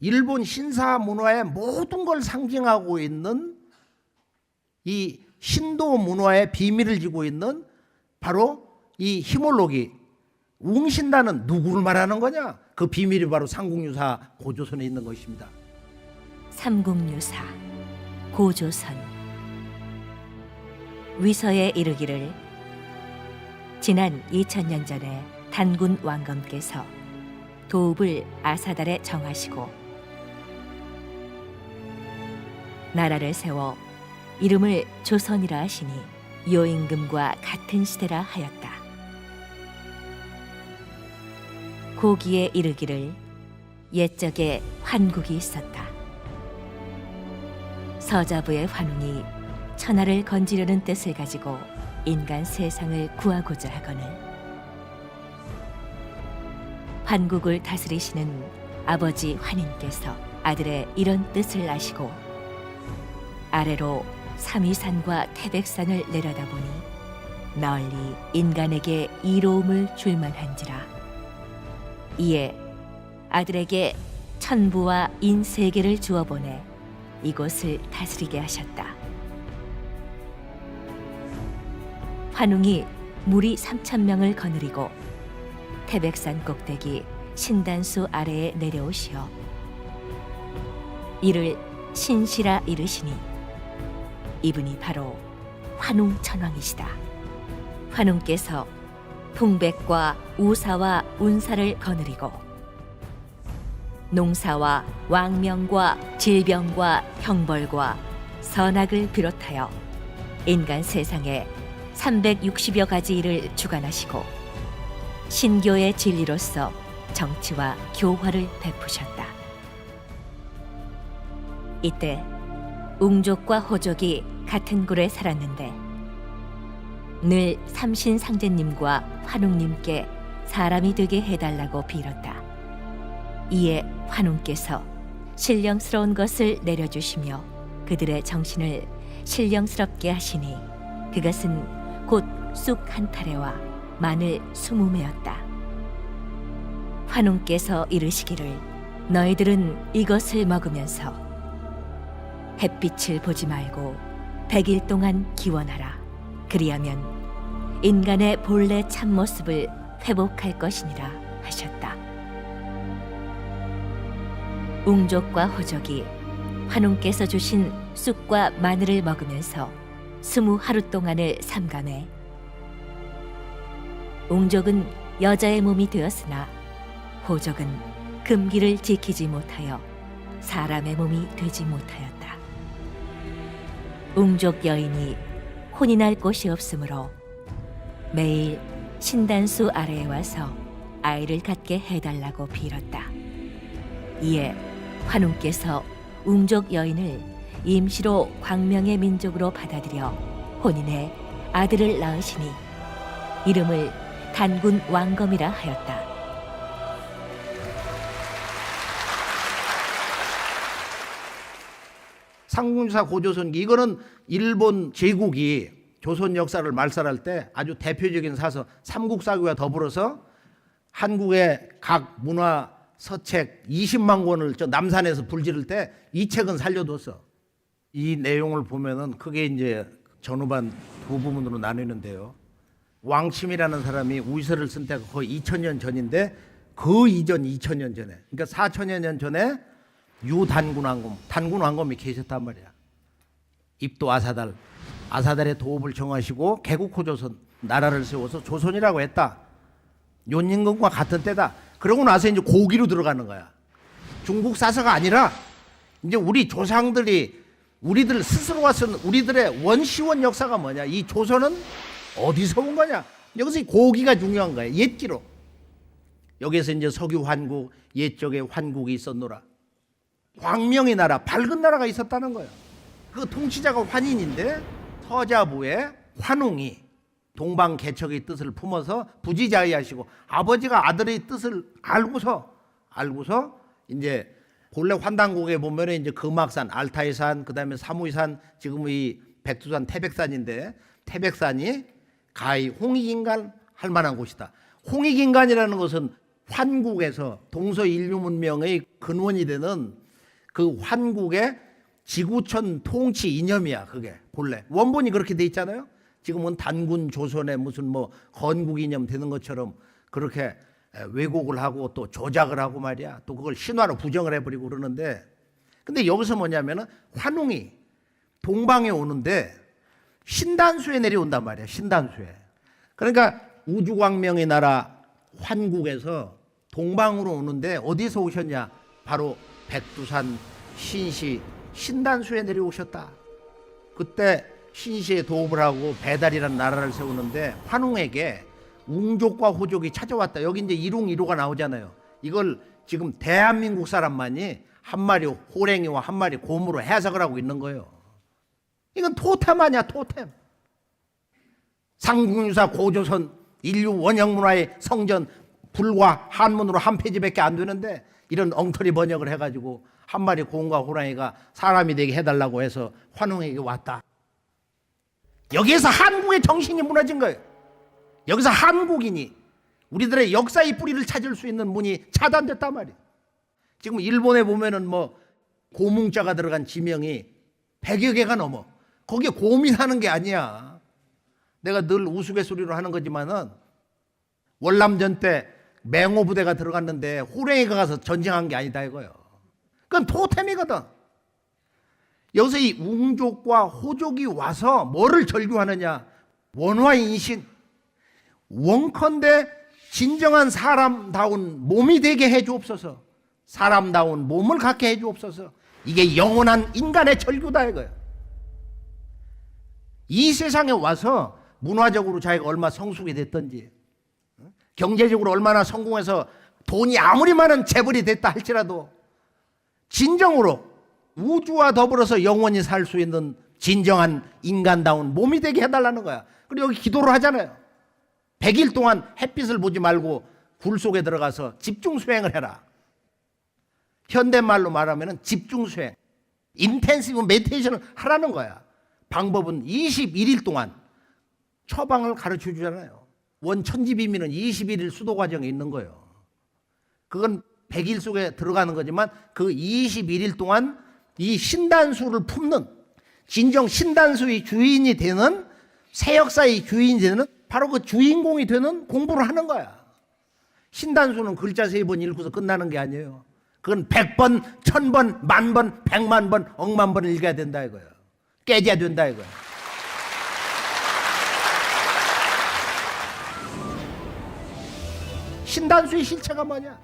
일본 신사 문화의 모든 걸 상징하고 있는 이 신도 문화의 비밀을 지고 있는 바로 이 히몰로기 웅신다는 누구를 말하는 거냐? 그 비밀이 바로 삼국유사 고조선에 있는 것입니다. 삼국유사 고조선. 위서에 이르기를 지난 2000년 전에 단군 왕검께서 도읍을 아사달에 정하시고 나라를 세워 이름을 조선이라 하시니 요임금과 같은 시대라 하였다. 고기에 이르기를 옛적에 환국이 있었다. 서자부의 환웅이 천하를 건지려는 뜻을 가지고 인간 세상을 구하고자 하거늘 환국을 다스리시는 아버지 환인께서 아들의 이런 뜻을 아시고 아래로 삼위산과 태백산을 내려다보니 널리 인간에게 이로움을 줄만한지라. 이에 아들에게 천부와 인세계를 주어보내 이곳을 다스리게 하셨다. 환웅이 무리 3000명을 거느리고 태백산 꼭대기 신단수 아래에 내려오시어 이를 신시라 이르시니 이분이 바로 환웅 천왕이시다. 환웅께서 풍백과 우사와 운사를 거느리고 농사와 왕명과 질병과 형벌과 선악을 비롯하여 인간 세상에 360여 가지 일을 주관하시고 신교의 진리로서 정치와 교화를 베푸셨다. 이때 웅족과 호족이 같은 굴에 살았는데 늘 삼신상제님과 환웅님께 사람이 되게 해달라고 빌었다. 이에 환웅께서 신령스러운 것을 내려주시며 그들의 정신을 신령스럽게 하시니 그것은 곧 쑥 한 타래와 마늘 20매였다. 환웅께서 이르시기를 너희들은 이것을 먹으면서 햇빛을 보지 말고 100일 동안 기원하라. 그리하면 인간의 본래 참모습을 회복할 것이니라 하셨다. 웅족과 호족이 환웅께서 주신 쑥과 마늘을 먹으면서 20하루 동안을 삼가매 웅족은 여자의 몸이 되었으나 호족은 금기를 지키지 못하여 사람의 몸이 되지 못하였다. 웅족 여인이 혼이 날 곳이 없으므로 매일 신단수 아래에 와서 아이를 갖게 해달라고 빌었다. 이에 환웅께서 웅족 여인을 임시로 광명의 민족으로 받아들여 혼인해 아들을 낳으시니 이름을 단군 왕검이라 하였다. 삼국유사 고조선기 이거는 일본 제국이 조선 역사를 말살할 때 아주 대표적인 사서 삼국사기와 더불어서 한국의 각 문화 서책 20만 권을 저 남산에서 불지를 때 이 책은 살려뒀어. 이 내용을 보면은 크게 이제 전후반 두 부분으로 나뉘는데요. 왕침이라는 사람이 우의서를 쓴 때가 거의 2000년 전인데 그 이전 2000년 전에 그러니까 4000여 년 전에 유단군 왕검, 단군 왕검이 계셨단 말이야. 입도 아사달, 아사달의 도읍을 정하시고 개국호조선 나라를 세워서 조선이라고 했다. 윤임금과 같은 때다. 그러고 나서 이제 고기로 들어가는 거야. 중국 사서가 아니라 이제 우리 조상들이 우리들 스스로가 쓴 우리들의 원시원 역사가 뭐냐? 이 조선은 어디서 온 거냐? 여기서 이 고기가 중요한 거야. 옛기로. 여기서 이제 석유 환국, 옛적에 환국이 있었노라. 광명의 나라, 밝은 나라가 있었다는 거예요. 그 통치자가 환인인데 서자부의 환웅이 동방개척의 뜻을 품어서 부지자의하시고 아버지가 아들의 뜻을 알고서 이제 본래 환단국에 보면 이제 금악산, 알타이산, 그다음에 사무이산, 지금 이 백두산, 태백산인데 태백산이 가히 홍익인간 할 만한 곳이다. 홍익인간이라는 것은 환국에서 동서인류 문명의 근원이 되는 그 환국의 지구촌 통치 이념이야. 그게 본래 원본이 그렇게 돼 있잖아요. 지금은 단군 조선의 무슨 뭐 건국 이념 되는 것처럼 그렇게 왜곡을 하고 또 조작을 하고 말이야. 또 그걸 신화로 부정을 해버리고 그러는데, 근데 여기서 뭐냐면은 환웅이 동방에 오는데 신단수에 내려온단 말이야. 신단수에. 그러니까 우주광명의 나라 환국에서 동방으로 오는데 어디서 오셨냐? 바로 백두산 신시 신단수에 내려오셨다. 그때 신시에 도읍을 하고 배달이라는 나라를 세우는데 환웅에게 웅족과 호족이 찾아왔다. 여기 이제 일웅이로가 나오잖아요. 이걸 지금 대한민국 사람만이 한 마리 호랭이와 한 마리 곰으로 해석을 하고 있는 거예요. 이건 토템 아니야, 토템. 상국유사 고조선 인류 원형문화의 성전 불과 한문으로 한 페이지밖에 안 되는데 이런 엉터리 번역을 해가지고 한 마리 곰과 호랑이가 사람이 되게 해달라고 해서 환웅에게 왔다. 여기에서 한국의 정신이 무너진 거예요. 여기서 한국인이 우리들의 역사의 뿌리를 찾을 수 있는 문이 차단됐단 말이에요. 지금 일본에 보면은 뭐 고뭉자가 들어간 지명이 100여 개가 넘어. 거기에 곰이 사는 게 아니야. 내가 늘 우스갯소리로 하는 거지만은 월남전 때 맹호 부대가 들어갔는데 호랭이가 가서 전쟁한 게 아니다 이거예요. 그건 토템이거든. 여기서 이 웅족과 호족이 와서 뭐를 절규하느냐? 원화인신. 원컨대 진정한 사람다운 몸이 되게 해주옵소서. 사람다운 몸을 갖게 해주옵소서. 이게 영원한 인간의 절규다 이거예요. 이 세상에 와서 문화적으로 자기가 얼마나 성숙이 됐든지, 경제적으로 얼마나 성공해서 돈이 아무리 많은 재벌이 됐다 할지라도 진정으로 우주와 더불어서 영원히 살 수 있는 진정한 인간다운 몸이 되게 해달라는 거야. 그리고 여기 기도를 하잖아요. 100일 동안 햇빛을 보지 말고 굴 속에 들어가서 집중 수행을 해라. 현대말로 말하면 집중 수행, 인텐시브 메디테이션을 하라는 거야. 방법은 21일 동안 처방을 가르쳐 주잖아요. 원천지비밀은 21일 수도 과정에 있는 거예요. 그건 100일 속에 들어가는 거지만 그 21일 동안 이 신단수를 품는, 진정 신단수의 주인이 되는, 새 역사의 주인이 되는 바로 그 주인공이 되는 공부를 하는 거야. 신단수는 글자 3번 읽고서 끝나는 게 아니에요. 그건 100번, 1000번, 10,000번, 100만 번, 억만 번 읽어야 된다 이거예요. 깨져야 된다 이거예요. 신단수의 실체가 뭐냐?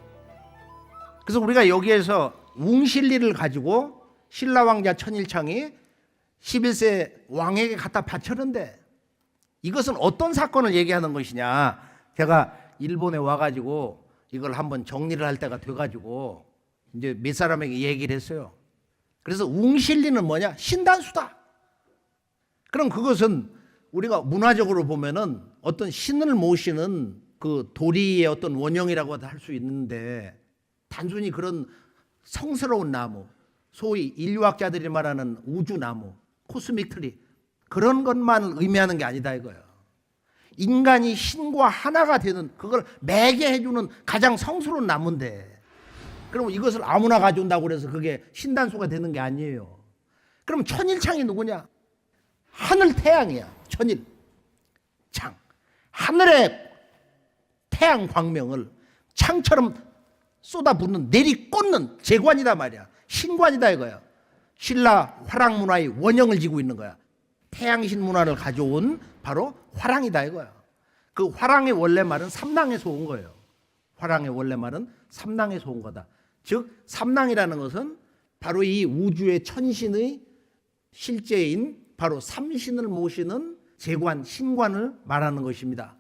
그래서 우리가 여기에서 웅실리를 가지고 신라왕자 천일창이 11세 왕에게 갖다 바쳤는데 이것은 어떤 사건을 얘기하는 것이냐? 제가 일본에 와가지고 이걸 한번 정리를 할 때가 돼가지고 이제 몇 사람에게 얘기를 했어요. 그래서 웅실리는 뭐냐? 신단수다. 그럼 그것은 우리가 문화적으로 보면은 어떤 신을 모시는 그 도리의 어떤 원형이라고 할 수 있는데 단순히 그런 성스러운 나무, 소위 인류학자들이 말하는 우주나무, 코스믹 트리, 그런 것만 의미하는 게 아니다 이거예요. 인간이 신과 하나가 되는, 그걸 매개해주는 가장 성스러운 나무인데, 그럼 이것을 아무나 가져온다고 그래서 그게 신단수가 되는 게 아니에요. 그럼 천일창이 누구냐? 하늘 태양이야. 천일 창, 하늘의 태양 광명을 창처럼 쏟아붓는, 내리꽂는 재관이다 말이야. 신관이다 이거야. 신라 화랑 문화의 원형을 지고 있는 거야. 태양신 문화를 가져온 바로 화랑이다 이거야. 그 화랑의 원래 말은 삼랑에서 온 거예요. 화랑의 원래 말은 삼랑에서 온 거다. 즉 삼랑이라는 것은 바로 이 우주의 천신의 실제인 바로 삼신을 모시는 재관, 신관을 말하는 것입니다.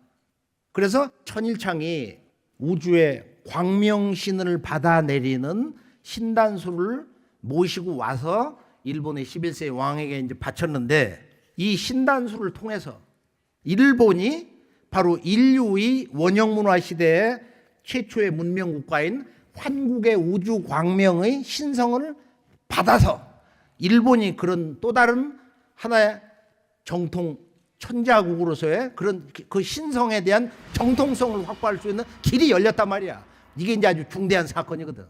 그래서 천일창이 우주의 광명신을 받아내리는 신단수를 모시고 와서 일본의 11세 왕에게 이제 바쳤는데, 이 신단수를 통해서 일본이 바로 인류의 원형문화 시대의 최초의 문명 국가인 환국의 우주 광명의 신성을 받아서 일본이 그런 또 다른 하나의 정통 천자국으로서의 그런 그 신성에 대한 정통성을 확보할 수 있는 길이 열렸단 말이야. 이게 이제 아주 중대한 사건이거든.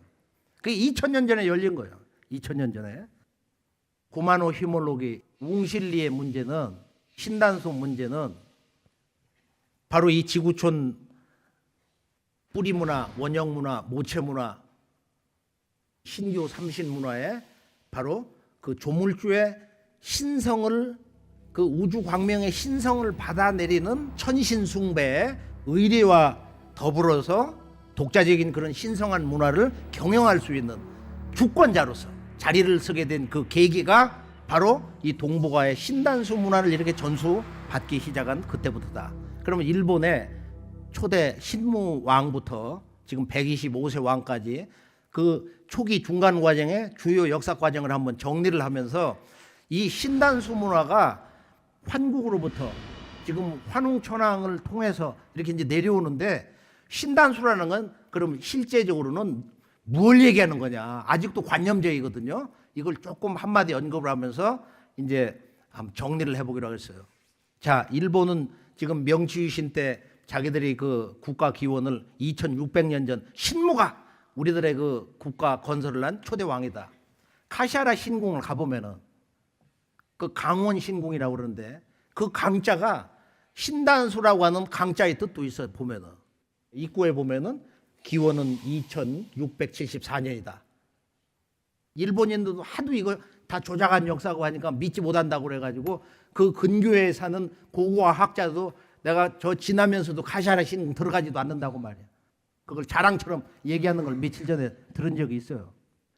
그게 2000년 전에 열린 거예요. 2000년 전에. 구마노 히몰로기 웅실리의 문제는, 신단소 문제는 바로 이 지구촌 뿌리문화, 원형문화, 모체문화, 신교 삼신문화에 바로 그 조물주의 신성을, 그 우주 광명의 신성을 받아내리는 천신숭배의 의례와 더불어서 독자적인 그런 신성한 문화를 경영할 수 있는 주권자로서 자리를 서게 된 그 계기가 바로 이 동북아의 신단수 문화를 이렇게 전수받기 시작한 그때부터다. 그러면 일본의 초대 신무 왕부터 지금 125세 왕까지 그 초기 중간 과정의 주요 역사 과정을 한번 정리를 하면서 이 신단수 문화가 환국으로부터 지금 환웅천황을 통해서 이렇게 이제 내려오는데, 신단수라는 건 그럼 실제적으로는 뭘 얘기하는 거냐? 아직도 관념적이거든요. 이걸 조금 한마디 언급을 하면서 이제 한번 정리를 해보기로 하겠어요. 자, 일본은 지금 명치유신 때 자기들이 그 국가 기원을 2600년 전 신무가 우리들의 그 국가 건설을 한 초대 왕이다. 카시하라 신궁을 가보면은 그 강원 신궁이라고 그러는데 그 강자가 신단수라고 하는 강자의 뜻도 있어. 보면은 입구에 보면은 기원은 2674년이다. 일본인들도 하도 이거 다 조작한 역사고 하니까 믿지 못한다고 그래가지고 그 근교에 사는 고고화 학자도 내가 저 지나면서도 카시하라 신궁 들어가지도 않는다고 말이야. 그걸 자랑처럼 얘기하는 걸 며칠 전에 들은 적이 있어요.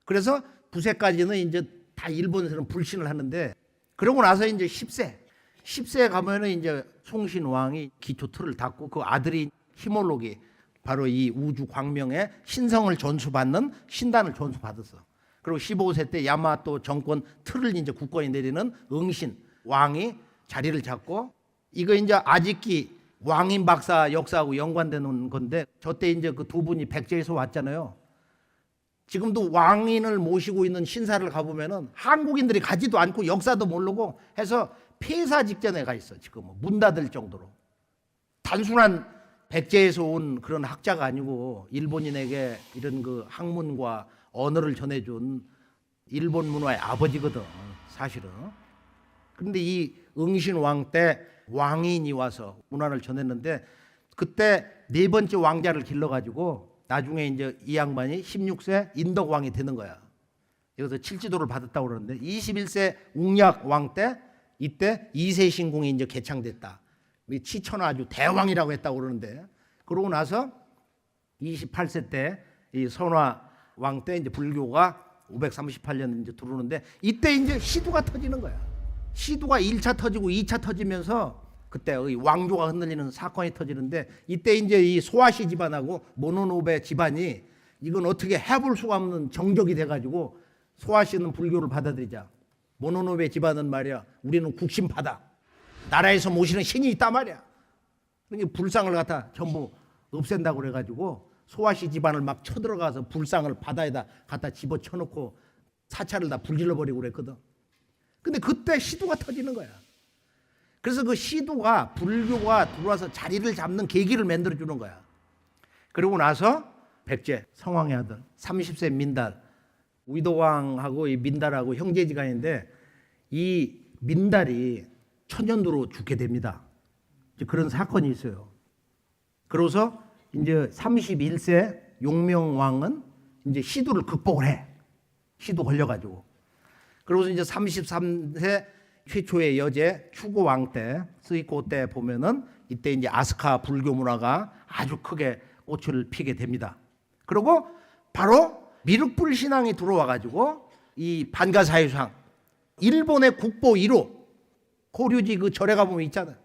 그래서 부세까지는 이제 다 일본에서는 불신을 하는데, 그러고 나서 이제 10세에 가면은 이제 송신왕이 기초 틀을 닦고 그 아들이 히몰로기, 바로 이 우주 광명의 신성을 전수받는 신단을 전수받았어. 그리고 15세 때 야마토 정권 틀을 이제 굳건히 내리는 응신 왕이 자리를 잡고, 이거 이제 아직기 왕인 박사 역사하고 연관되는 건데, 저때 이제 그 두 분이 백제에서 왔잖아요. 지금도 왕인을 모시고 있는 신사를 가보면은 한국인들이 가지도 않고 역사도 모르고 해서 폐사 직전에 가 있어. 지금 문 닫을 정도로. 단순한 백제에서 온 그런 학자가 아니고 일본인에게 이런 그 학문과 언어를 전해준 일본 문화의 아버지거든, 사실은. 그런데 이 응신왕 때 왕인이 와서 문화를 전했는데, 그때 네 번째 왕자를 길러가지고 나중에 이제 이 양반이 16세 인덕왕이 되는 거야. 여기서 칠지도를 받았다고 그러는데, 21세 웅약왕 때 이때 이세신궁이 이제 개창됐다. 치천하 아주 대왕이라고 했다고 그러는데, 그러고 나서 28세 때 이 선화왕 때 이제 불교가 538년 이제 들어오는데, 이때 이제 시두가 터지는 거야. 시두가 1차 터지고 2차 터지면서 그때 왕조가 흔들리는 사건이 터지는데, 이때 이제 이 소아시 집안하고 모노노베 집안이 이건 어떻게 해볼 수가 없는 정적이 돼가지고, 소아시는 불교를 받아들이자, 모노노베 집안은 말이야 우리는 국신파다, 나라에서 모시는 신이 있단 말이야. 그러니까 불상을 갖다 전부 없앤다고 그래가지고 소아시 집안을 막 쳐들어가서 불상을 바다에다 갖다 집어쳐놓고 사찰을 다 불질러버리고 그랬거든. 근데 그때 시두가 터지는 거야. 그래서 그 시두가 불교가 들어와서 자리를 잡는 계기를 만들어주는 거야. 그러고 나서 백제 성왕의 아들 30세 민달, 위도왕하고 이 민달하고 형제지간인데, 이 민달이 천연두로 죽게 됩니다. 그런 사건이 있어요. 그래서 이제 31세 용명왕은 이제 시두를 극복을 해. 시두 걸려가지고. 그러고서 이제 33세 최초의 여제 추고왕 때, 스이코 때 보면은 이때 이제 아스카 불교 문화가 아주 크게 꽃을 피게 됩니다. 그리고 바로 미륵불 신앙이 들어와가지고 이 반가사유상, 일본의 국보 1호 고류지 그 절에 가보면 있잖아요.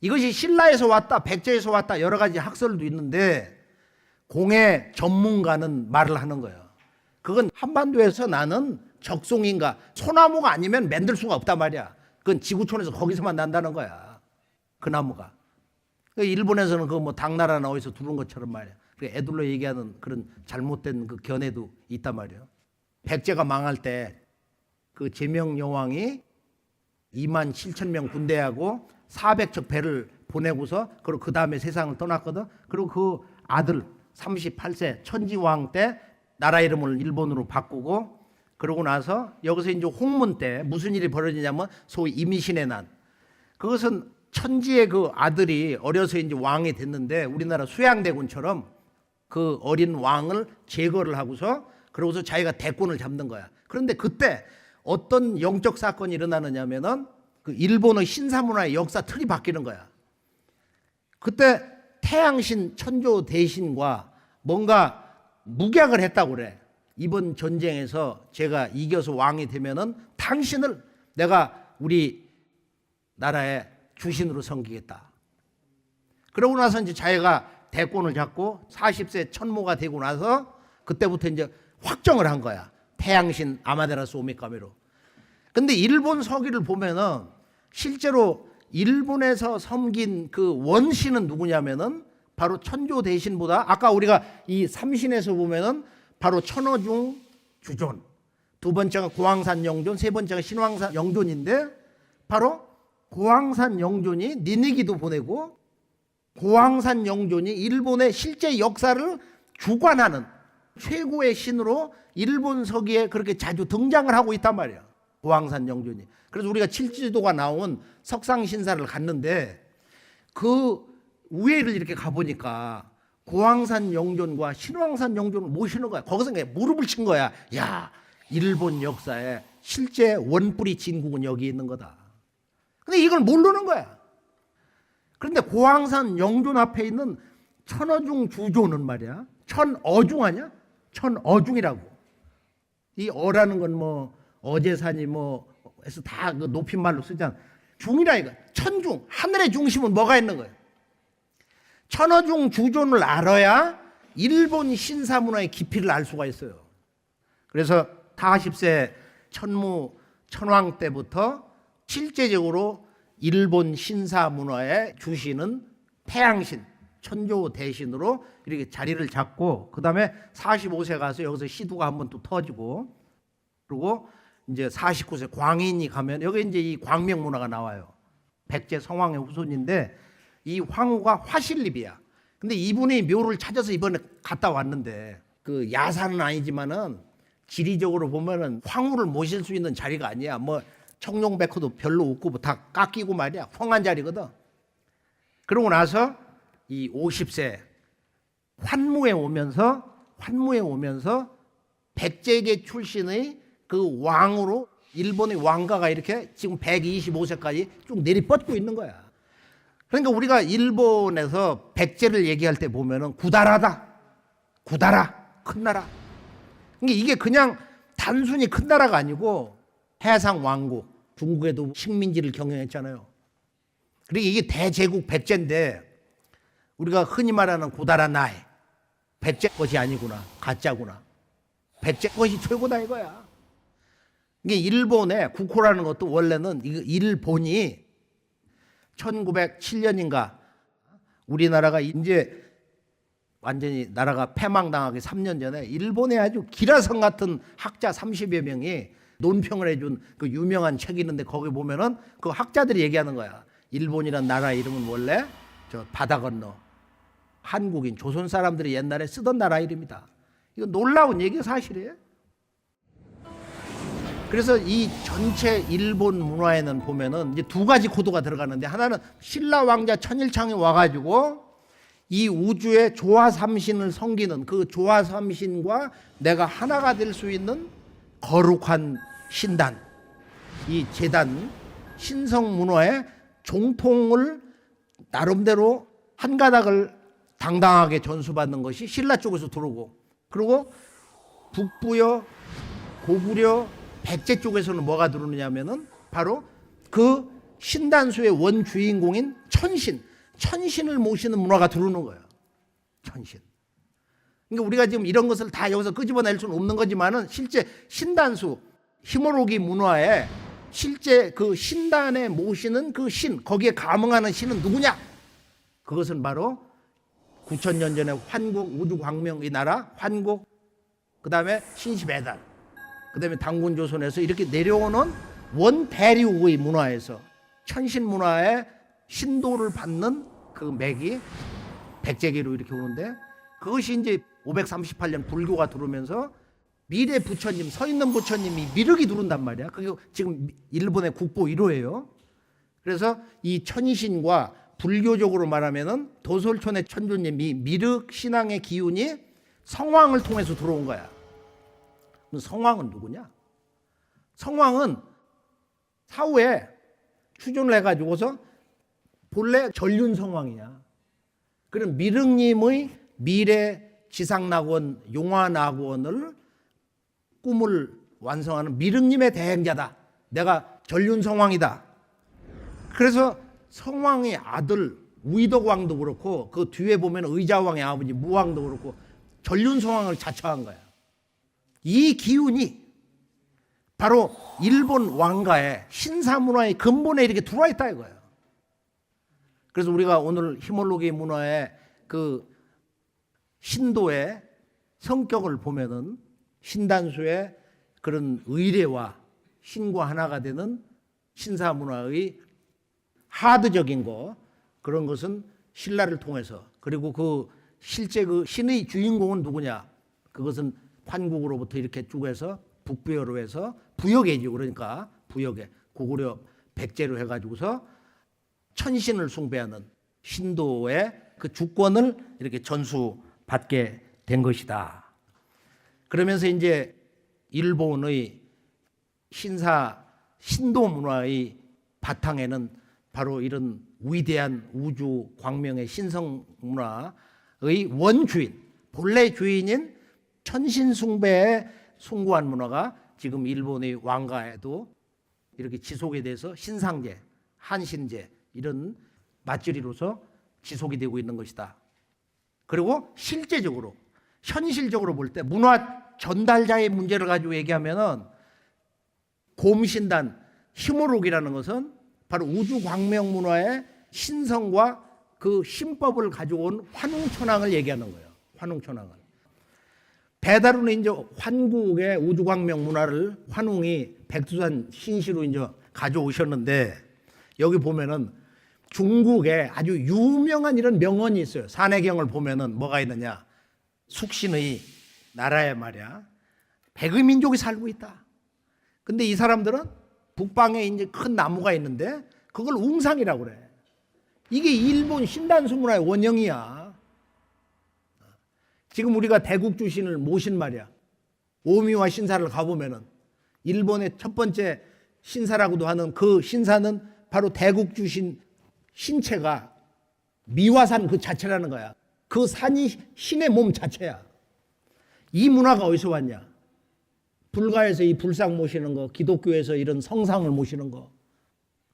이것이 신라에서 왔다, 백제에서 왔다, 여러 가지 학설도 있는데, 공예 전문가는 말을 하는 거예요. 그건 한반도에서 나는 적송인가 소나무가 아니면 만들 수가 없단 말이야. 그건 지구촌에서 거기서만 난다는 거야, 그 나무가. 일본에서는 그 뭐 당나라나 어디서 두른 것처럼 말이야. 애들로 얘기하는 그런 잘못된 그 견해도 있단 말이에요. 백제가 망할 때 그 제명 여왕이 2만 7천 명 군대하고 400척 배를 보내고서, 그리고 그 다음에 세상을 떠났거든. 그리고 그 아들 38세 천지왕 때 나라 이름을 일본으로 바꾸고, 그러고 나서 여기서 이제 홍문 때 무슨 일이 벌어지냐면 소위 임신의 난. 그것은 천지의 그 아들이 어려서 이제 왕이 됐는데 우리나라 수양대군처럼 그 어린 왕을 제거를 하고서 그러고서 자기가 대권을 잡는 거야. 그런데 그때 어떤 영적 사건이 일어나느냐면은 그 일본의 신사문화의 역사 틀이 바뀌는 거야. 그때 태양신 천조 대신과 뭔가 묵약을 했다고 그래. 이번 전쟁에서 제가 이겨서 왕이 되면은 당신을 내가 우리 나라의 주신으로 섬기겠다. 그러고 나서 이제 자기가 대권을 잡고 40세 천모가 되고 나서 그때부터 이제 확정을 한 거야. 태양신 아마테라스 오미카미로. 근데 일본 서기를 보면은 실제로 일본에서 섬긴 그 원신은 누구냐면은 바로 천조 대신보다 아까 우리가 이 삼신에서 보면은 바로 천어중 주존, 두 번째가 고황산 영존, 세 번째가 신황산 영존인데 바로 고황산 영존이 니니기도 보내고 고황산 영존이 일본의 실제 역사를 주관하는 최고의 신으로 일본 서기에 그렇게 자주 등장을 하고 있단 말이야. 고황산 영존이. 그래서 우리가 칠지도가 나온 석상신사를 갔는데 그 우회를 이렇게 가보니까 고황산 영존과 신황산 영존을 모시는 거야. 거기서 그냥 무릎을 친 거야. 야, 일본 역사에 실제 원뿌리 진국은 여기 있는 거다. 근데 이걸 모르는 거야. 그런데 고황산 영존 앞에 있는 천어중 주조는 말이야. 천어중 아니야? 천어중이라고. 이 어라는 건 뭐 어제산이 뭐 해서 다 그 높임말로 쓰잖아. 중이라 이거. 천중. 하늘의 중심은 뭐가 있는 거예요? 천어중 주존을 알아야 일본 신사문화의 깊이를 알 수가 있어요. 그래서 40세 천무 천왕 때부터 실제적으로 일본 신사문화의 주신은 태양신 천조 대신으로 이렇게 자리를 잡고, 그 다음에 45세 가서 여기서 시두가 한번 또 터지고, 그리고 이제 49세 광인이 가면 여기 이제 이 광명 문화가 나와요. 백제 성왕의 후손인데 이 황후가 화실립이야. 근데 이분이 묘를 찾아서 이번에 갔다 왔는데 그 야산은 아니지만은 지리적으로 보면은 황후를 모실 수 있는 자리가 아니야. 뭐 청룡백호도 별로 없고 뭐 다 깎이고 말이야. 황한 자리거든. 그러고 나서 이 50세 환무에 오면서 백제계 출신의 그 왕으로 일본의 왕가가 이렇게 지금 125세까지 쭉 내리뻗고 있는 거야. 그러니까 우리가 일본에서 백제를 얘기할 때 보면은 구다라다. 구다라. 큰 나라. 그러니까 이게 그냥 단순히 큰 나라가 아니고 해상 왕국. 중국에도 식민지를 경영했잖아요. 그리고 이게 대제국 백제인데 우리가 흔히 말하는 구다라 나이. 백제 것이 아니구나. 가짜구나. 백제 것이 최고다 이거야. 이게 일본의 국호라는 것도 원래는 일본이 1907년인가 우리나라가 이제 완전히 나라가 패망당하기 3년 전에 일본의 아주 기라성 같은 학자 30여 명이 논평을 해준 그 유명한 책이 있는데 거기 보면은 그 학자들이 얘기하는 거야. 일본이란 나라 이름은 원래 저 바다 건너 한국인 조선 사람들이 옛날에 쓰던 나라 이름이다. 이거 놀라운 얘기 사실이에요. 그래서 이 전체 일본 문화에는 보면은 이제 두 가지 코드가 들어가는데, 하나는 신라 왕자 천일창이 와가지고 이 우주의 조화삼신을 섬기는 그 조화삼신과 내가 하나가 될 수 있는 거룩한 신단, 이 제단, 신성 문화의 종통을 나름대로 한 가닥을 당당하게 전수받는 것이 신라 쪽에서 들어오고, 그리고 북부여, 고구려, 백제 쪽에서는 뭐가 들어오느냐면은 바로 그 신단수의 원 주인공인 천신을 모시는 문화가 들어오는 거예요. 천신. 그러니까 우리가 지금 이런 것을 다 여기서 끄집어낼 수는 없는 거지만은 실제 신단수, 히모로기 문화에 실제 그 신단에 모시는 그 신, 거기에 감응하는 신은 누구냐? 그것은 바로 9,000년 전에 환국 우주광명 이 나라 환국, 그 다음에 신시배달, 그 다음에 당군조선에서 이렇게 내려오는 원대륙의 문화에서 천신 문화의 신도를 받는 그 맥이 백제계로 이렇게 오는데, 그것이 이제 538년 불교가 들어오면서 미래 부처님, 서 있는 부처님이 미륵이 들어온단 말이야. 그게 지금 일본의 국보 1호예요. 그래서 이 천신과 불교적으로 말하면은 도솔촌의 천주님이 미륵 신앙의 기운이 성왕을 통해서 들어온 거야. 그럼 성왕은 누구냐? 성왕은 사후에 추존을 해가지고서 본래 전륜성왕이야. 그럼 미륵님의 미래 지상낙원, 용화낙원을 꿈을 완성하는 미륵님의 대행자다. 내가 전륜성왕이다. 그래서 성왕의 아들 우이덕왕도 그렇고 그 뒤에 보면 의자왕의 아버지 무왕도 그렇고 전륜성왕을 자처한 거야. 이 기운이 바로 일본 왕가의 신사문화의 근본에 이렇게 들어와 있다 이거예요. 그래서 우리가 오늘 히몰로기 문화의 그 신도의 성격을 보면은 신단수의 그런 의례와 신과 하나가 되는 신사문화의 하드적인 거, 그런 것은 신라를 통해서, 그리고 그 실제 그 신의 주인공은 누구냐? 그것은 환국으로부터 이렇게 쭉 해서 북부여로 해서 부역이죠. 그러니까 부역에 고구려 백제로 해가지고서 천신을 숭배하는 신도의 그 주권을 이렇게 전수받게 된 것이다. 그러면서 이제 일본의 신도 문화의 바탕에는 바로 이런 위대한 우주 광명의 신성 문화의 원주인, 본래 주인인 천신 숭배의 숭고한 문화가 지금 일본의 왕가에도 이렇게 지속이 돼서 신상제, 한신제 이런 맞벌이로서 지속이 되고 있는 것이다. 그리고 실제적으로 현실적으로 볼 때 문화 전달자의 문제를 가지고 얘기하면은 곰신단 히모록이라는 것은 바로 우주 광명 문화의 신성과 그 신법을 가져온 환웅천왕을 얘기하는 거예요. 환웅천왕을. 배다루는 이제 환국의 우주 광명 문화를 환웅이 백두산 신시로 이제 가져오셨는데 여기 보면은 중국에 아주 유명한 이런 명언이 있어요. 산해경을 보면은 뭐가 있느냐? 숙신의 나라에 말이야. 백의 민족이 살고 있다. 근데 이 사람들은 북방에 이제 큰 나무가 있는데 그걸 웅상이라고 그래. 이게 일본 신단수 문화의 원형이야. 지금 우리가 대국주신을 모신 말이야. 오미와 신사를 가보면은 일본의 첫 번째 신사라고도 하는 그 신사는 바로 대국주신 신체가 미화산 그 자체라는 거야. 그 산이 신의 몸 자체야. 이 문화가 어디서 왔냐? 불가에서 이 불상 모시는 거, 기독교에서 이런 성상을 모시는 거.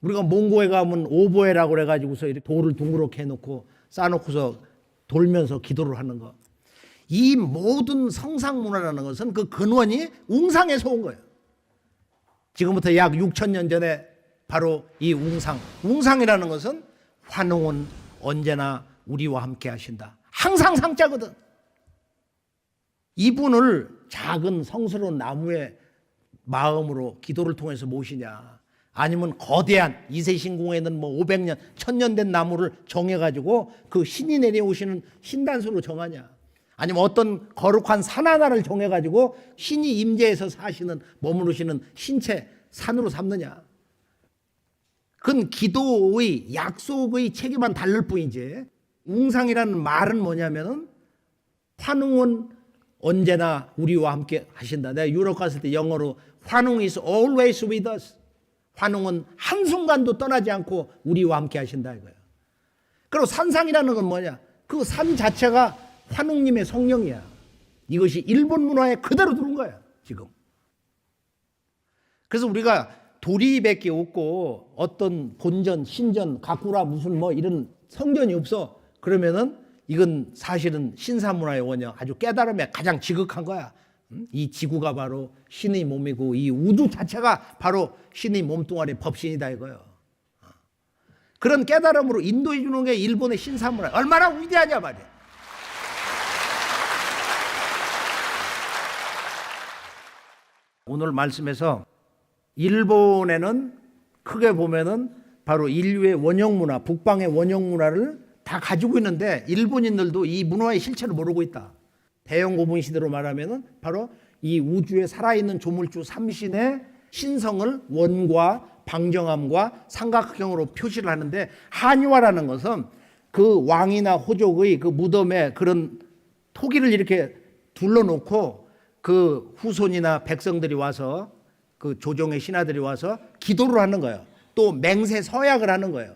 우리가 몽고에 가면 오보에라고 그래가지고서 이렇게 돌을 둥그렇게 해놓고 쌓아놓고서 돌면서 기도를 하는 거. 이 모든 성상 문화라는 것은 그 근원이 웅상에서 온 거예요. 지금부터 약 6,000년 전에 바로 이 웅상이라는 것은 환웅은 언제나 우리와 함께 하신다. 항상 상자거든. 이분을 작은 성스러운 나무의 마음으로 기도를 통해서 모시냐, 아니면 거대한 이세신궁에는 뭐 500년, 1000년 된 나무를 정해가지고 그 신이 내려오시는 신단수로 정하냐, 아니면 어떤 거룩한 산 하나를 정해가지고 신이 임재해서 사시는, 머무르시는 신체 산으로 삼느냐. 그건 기도의 약속의 체계만 다를 뿐이지. 웅상이라는 말은 뭐냐면은 환웅은 언제나 우리와 함께 하신다. 내가 유럽 갔을 때 영어로 환웅 is always with us. 환웅은 한순간도 떠나지 않고 우리와 함께 하신다 이거야. 그리고 산상이라는 건 뭐냐? 그 산 자체가 환웅님의 성령이야. 이것이 일본 문화에 그대로 들어온 거야 지금. 그래서 우리가 도리밖에 없고 어떤 본전, 신전, 가꾸라 무슨 뭐 이런 성전이 없어. 그러면은 이건 사실은 신사문화의 원형, 아주 깨달음에 가장 지극한 거야. 이 지구가 바로 신의 몸이고 이 우주 자체가 바로 신의 몸뚱아리 법신이다 이거예요. 그런 깨달음으로 인도해 주는 게 일본의 신사문화. 얼마나 위대하냐 말이야. 오늘 말씀에서 일본에는 크게 보면은 바로 인류의 원형 문화, 북방의 원형 문화를 다 가지고 있는데 일본인들도 이 문화의 실체를 모르고 있다. 대영 고분 시대로 말하면은 바로 이 우주에 살아있는 조물주 삼신의 신성을 원과 방정함과 삼각형으로 표시를 하는데, 한유화라는 것은 그 왕이나 호족의 그 무덤에 그런 토기를 이렇게 둘러놓고 그 후손이나 백성들이 와서, 그 조정의 신하들이 와서 기도를 하는 거예요. 또 맹세 서약을 하는 거예요.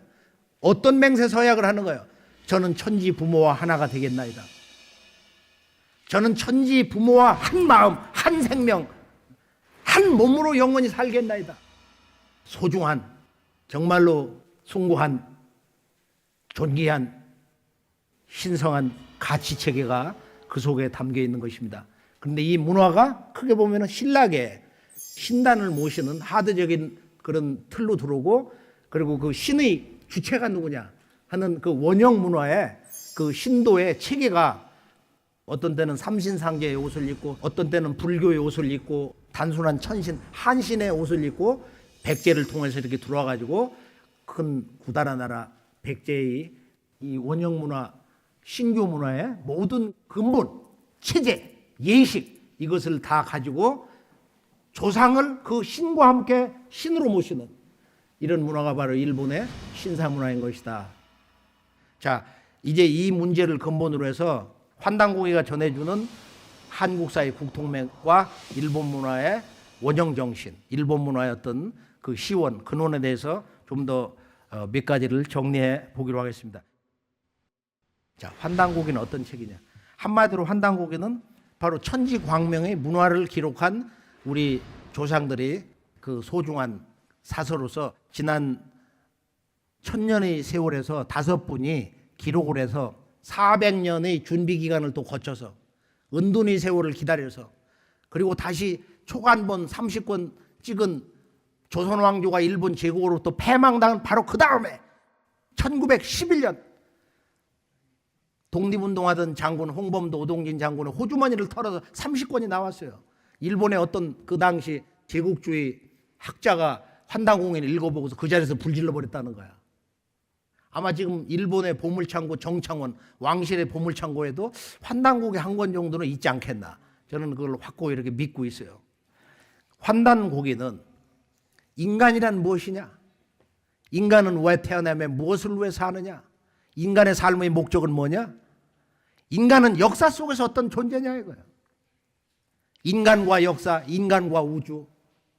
어떤 맹세 서약을 하는 거예요? 저는 천지 부모와 하나가 되겠나이다. 저는 천지 부모와 한 마음, 한 생명, 한 몸으로 영원히 살겠나이다. 소중한, 정말로 숭고한, 존귀한, 신성한 가치체계가 그 속에 담겨 있는 것입니다. 그런데 이 문화가 크게 보면 신락의 신단을 모시는 하드적인 그런 틀로 들어오고, 그리고 그 신의 주체가 누구냐 하는 그 원형 문화의 그 신도의 체계가 어떤 때는 삼신상제의 옷을 입고, 어떤 때는 불교의 옷을 입고, 단순한 천신, 한신의 옷을 입고 백제를 통해서 이렇게 들어와가지고 큰 구다라 나라 백제의 이 원형 문화, 신교 문화의 모든 근본, 체제, 예식, 이것을 다 가지고 조상을 그 신과 함께 신으로 모시는 이런 문화가 바로 일본의 신사 문화인 것이다. 자, 이제 이 문제를 근본으로 해서 환단고기가 전해주는 한국사의 국통맥과 일본 문화의 원형 정신, 일본 문화의 어떤 그 시원, 근원에 대해서 좀 더 몇 가지를 정리해 보기로 하겠습니다. 자, 환단고기는 어떤 책이냐? 한마디로 환단고기는 바로 천지광명의 문화를 기록한 우리 조상들이 그 소중한 사서로서 지난 1000년의 세월에서 5분이 기록을 해서 400년의 준비 기간을 또 거쳐서 은둔의 세월을 기다려서, 그리고 다시 초간본 30권 찍은 조선 왕조가 일본 제국으로부터 패망당한 바로 그 다음에 1911년 독립운동하던 장군 홍범도, 오동진 장군의 호주머니를 털어서 30권이 나왔어요. 일본의 어떤 그 당시 제국주의 학자가 환단공인을 읽어보고서 그 자리에서 불질러 버렸다는 거야. 아마 지금 일본의 보물창고 정창원, 왕실의 보물창고에도 환단고기 한 권 정도는 있지 않겠나, 저는 그걸 확고히 이렇게 믿고 있어요. 환단고기는 인간이란 무엇이냐, 인간은 왜 태어나며 무엇을 위해 사느냐, 인간의 삶의 목적은 뭐냐, 인간은 역사 속에서 어떤 존재냐 이거예요. 인간과 역사, 인간과 우주,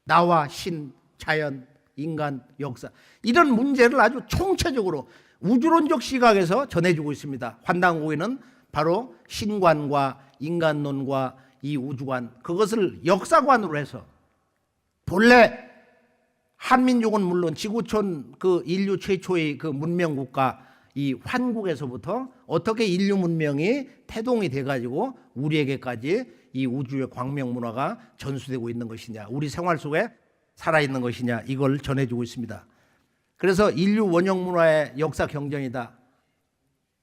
나와 신, 자연, 인간, 역사, 이런 문제를 아주 총체적으로 우주론적 시각에서 전해주고 있습니다. 환단고기는 바로 신관과 인간론과 이 우주관, 그것을 역사관으로 해서 본래 한민족은 물론 지구촌 그 인류 최초의 그 문명국가 이 환국에서부터 어떻게 인류 문명이 태동이 돼가지고 우리에게까지 이 우주의 광명 문화가 전수되고 있는 것이냐, 우리 생활 속에 살아있는 것이냐, 이걸 전해주고 있습니다. 그래서 인류 원형 문화의 역사 경전이다,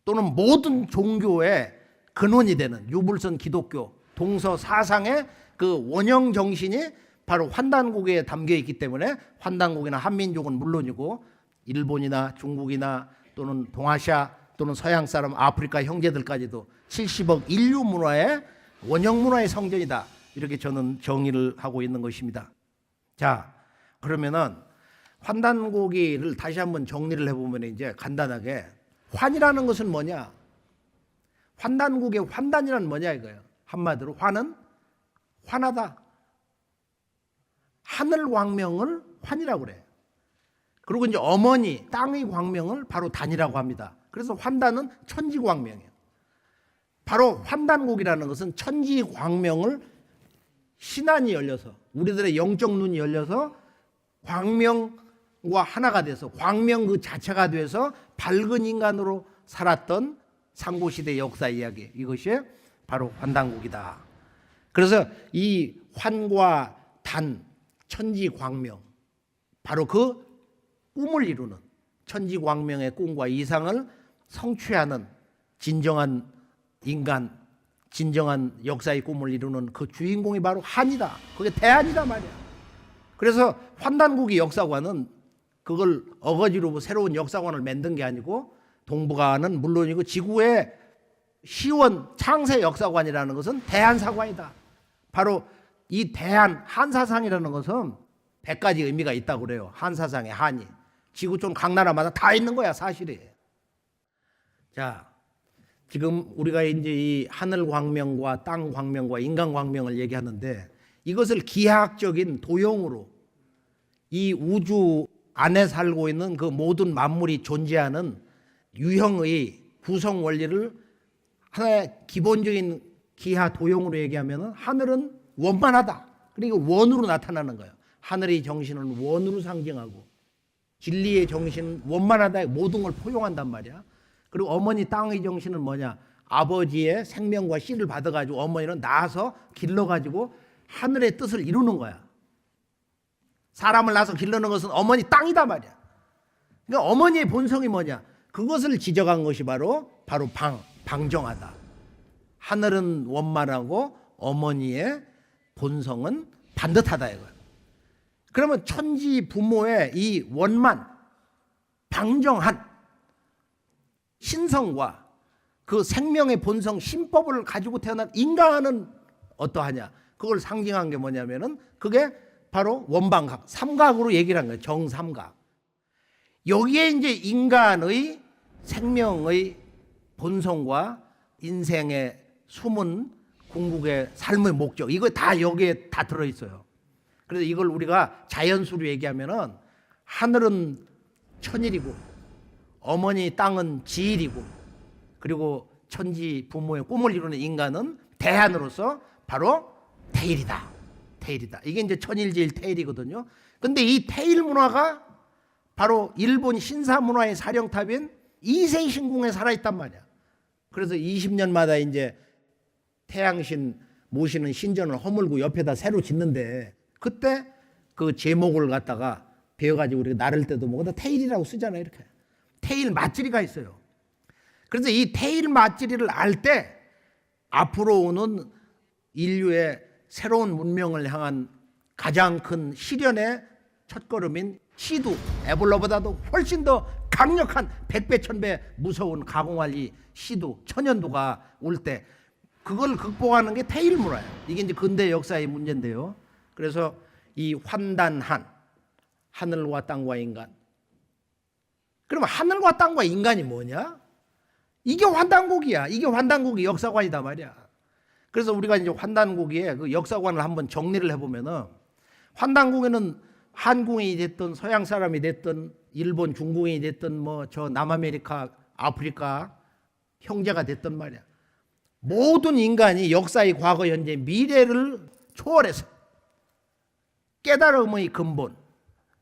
또는 모든 종교의 근원이 되는 유불선 기독교 동서 사상의 그 원형 정신이 바로 환단고기에 담겨 있기 때문에 환단고기나 한민족은 물론이고 일본이나 중국이나 또는 동아시아 또는 서양 사람, 아프리카 형제들까지도 70억 인류 문화의 원형 문화의 성전이다, 이렇게 저는 정의를 하고 있는 것입니다. 자, 그러면은 환단고기를 다시 한번 정리를 해보면 이제 간단하게 환이라는 것은 뭐냐, 환단국의 환단이란 뭐냐 이거예요. 한마디로 환은 환하다, 하늘 광명을 환이라고 그래요. 그리고 이제 어머니 땅의 광명을 바로 단이라고 합니다. 그래서 환단은 천지 광명이에요. 바로 환단국이라는 것은 천지 광명을 신안이 열려서, 우리들의 영적 눈이 열려서 광명과 하나가 돼서 광명 그 자체가 돼서 밝은 인간으로 살았던 상고시대 역사 이야기, 이것이 바로 환단국이다. 그래서 이 환과 단, 천지광명, 바로 그 꿈을 이루는, 천지광명의 꿈과 이상을 성취하는 진정한 인간, 진정한 역사의 꿈을 이루는 그 주인공이 바로 한이다. 그게 대한이다 말이야. 그래서 환단국의 역사관은 그걸 어거지로 새로운 역사관을 만든 게 아니고 동북아는 물론이고 지구의 시원 창세 역사관이라는 것은 대한사관이다. 바로 이 대한 한사상이라는 것은 100가지 의미가 있다고 그래요. 한사상의 한이 지구촌 각 나라마다 다 있는 거야, 사실이. 자, 지금 우리가 이제 이 하늘 광명과 땅 광명과 인간 광명을 얘기하는데 이것을 기하학적인 도형으로 이 우주 안에 살고 있는 그 모든 만물이 존재하는 유형의 구성 원리를 하나의 기본적인 기하 도형으로 얘기하면 하늘은 원만하다. 그리고 원으로 나타나는 거예요. 하늘의 정신은 원으로 상징하고 진리의 정신은 원만하다. 모든 걸 포용한단 말이야. 그리고 어머니 땅의 정신은 뭐냐? 아버지의 생명과 씨를 받아가지고 어머니는 낳아서 길러가지고 하늘의 뜻을 이루는 거야. 사람을 낳아서 길러는 것은 어머니 땅이다 말이야. 그러니까 어머니의 본성이 뭐냐? 그것을 지적한 것이 바로 방정하다. 하늘은 원만하고 어머니의 본성은 반듯하다 이거야. 그러면 천지 부모의 이 원만, 방정한 신성과 그 생명의 본성, 신법을 가지고 태어난 인간은 어떠하냐? 그걸 상징한 게 뭐냐면은 그게 바로 원방각, 삼각으로 얘기를 한 거예요. 정삼각. 여기에 이제 인간의 생명의 본성과 인생의 숨은 궁극의 삶의 목적, 이거 다 여기에 다 들어있어요. 그래서 이걸 우리가 자연수로 얘기하면은 하늘은 천일이고 어머니 땅은 지일이고 그리고 천지 부모의 꿈을 이루는 인간은 대한으로서 바로 태일이다. 태일이다. 이게 이제 천일지일 태일이거든요. 근데 이 태일 문화가 바로 일본 신사 문화의 사령탑인 이세이 신궁에 살아있단 말이야. 그래서 20년마다 이제 태양신 모시는 신전을 허물고 옆에다 새로 짓는데 그때 그 제목을 갖다가 배워가지고 우리가 나를 때도 뭐다 태일이라고 쓰잖아요. 이렇게 태일 맞지리가 있어요. 그래서 이 태일 맞지리를 알 때 앞으로 오는 인류의 새로운 문명을 향한 가장 큰 시련의 첫걸음인 시두, 에볼라보다도 훨씬 더 강력한 100배 1000배 무서운 가공할 이 시두, 천연두가 올 때 그걸 극복하는 게 태일 문화예요. 이게 이제 근대 역사의 문제인데요. 그래서 이 환단한 하늘과 땅과 인간. 그러면 하늘과 땅과 인간이 뭐냐? 이게 환단고기야. 이게 환단고기 역사관이다 말이야. 그래서 우리가 이제 환단고기의 그 역사관을 한번 정리를 해보면은 환단고기는 한국인이 됐든 서양 사람이 됐든 일본 중국인이 됐든 뭐 저 남아메리카 아프리카 형제가 됐든 말이야. 모든 인간이 역사의 과거 현재 미래를 초월해서 깨달음의 근본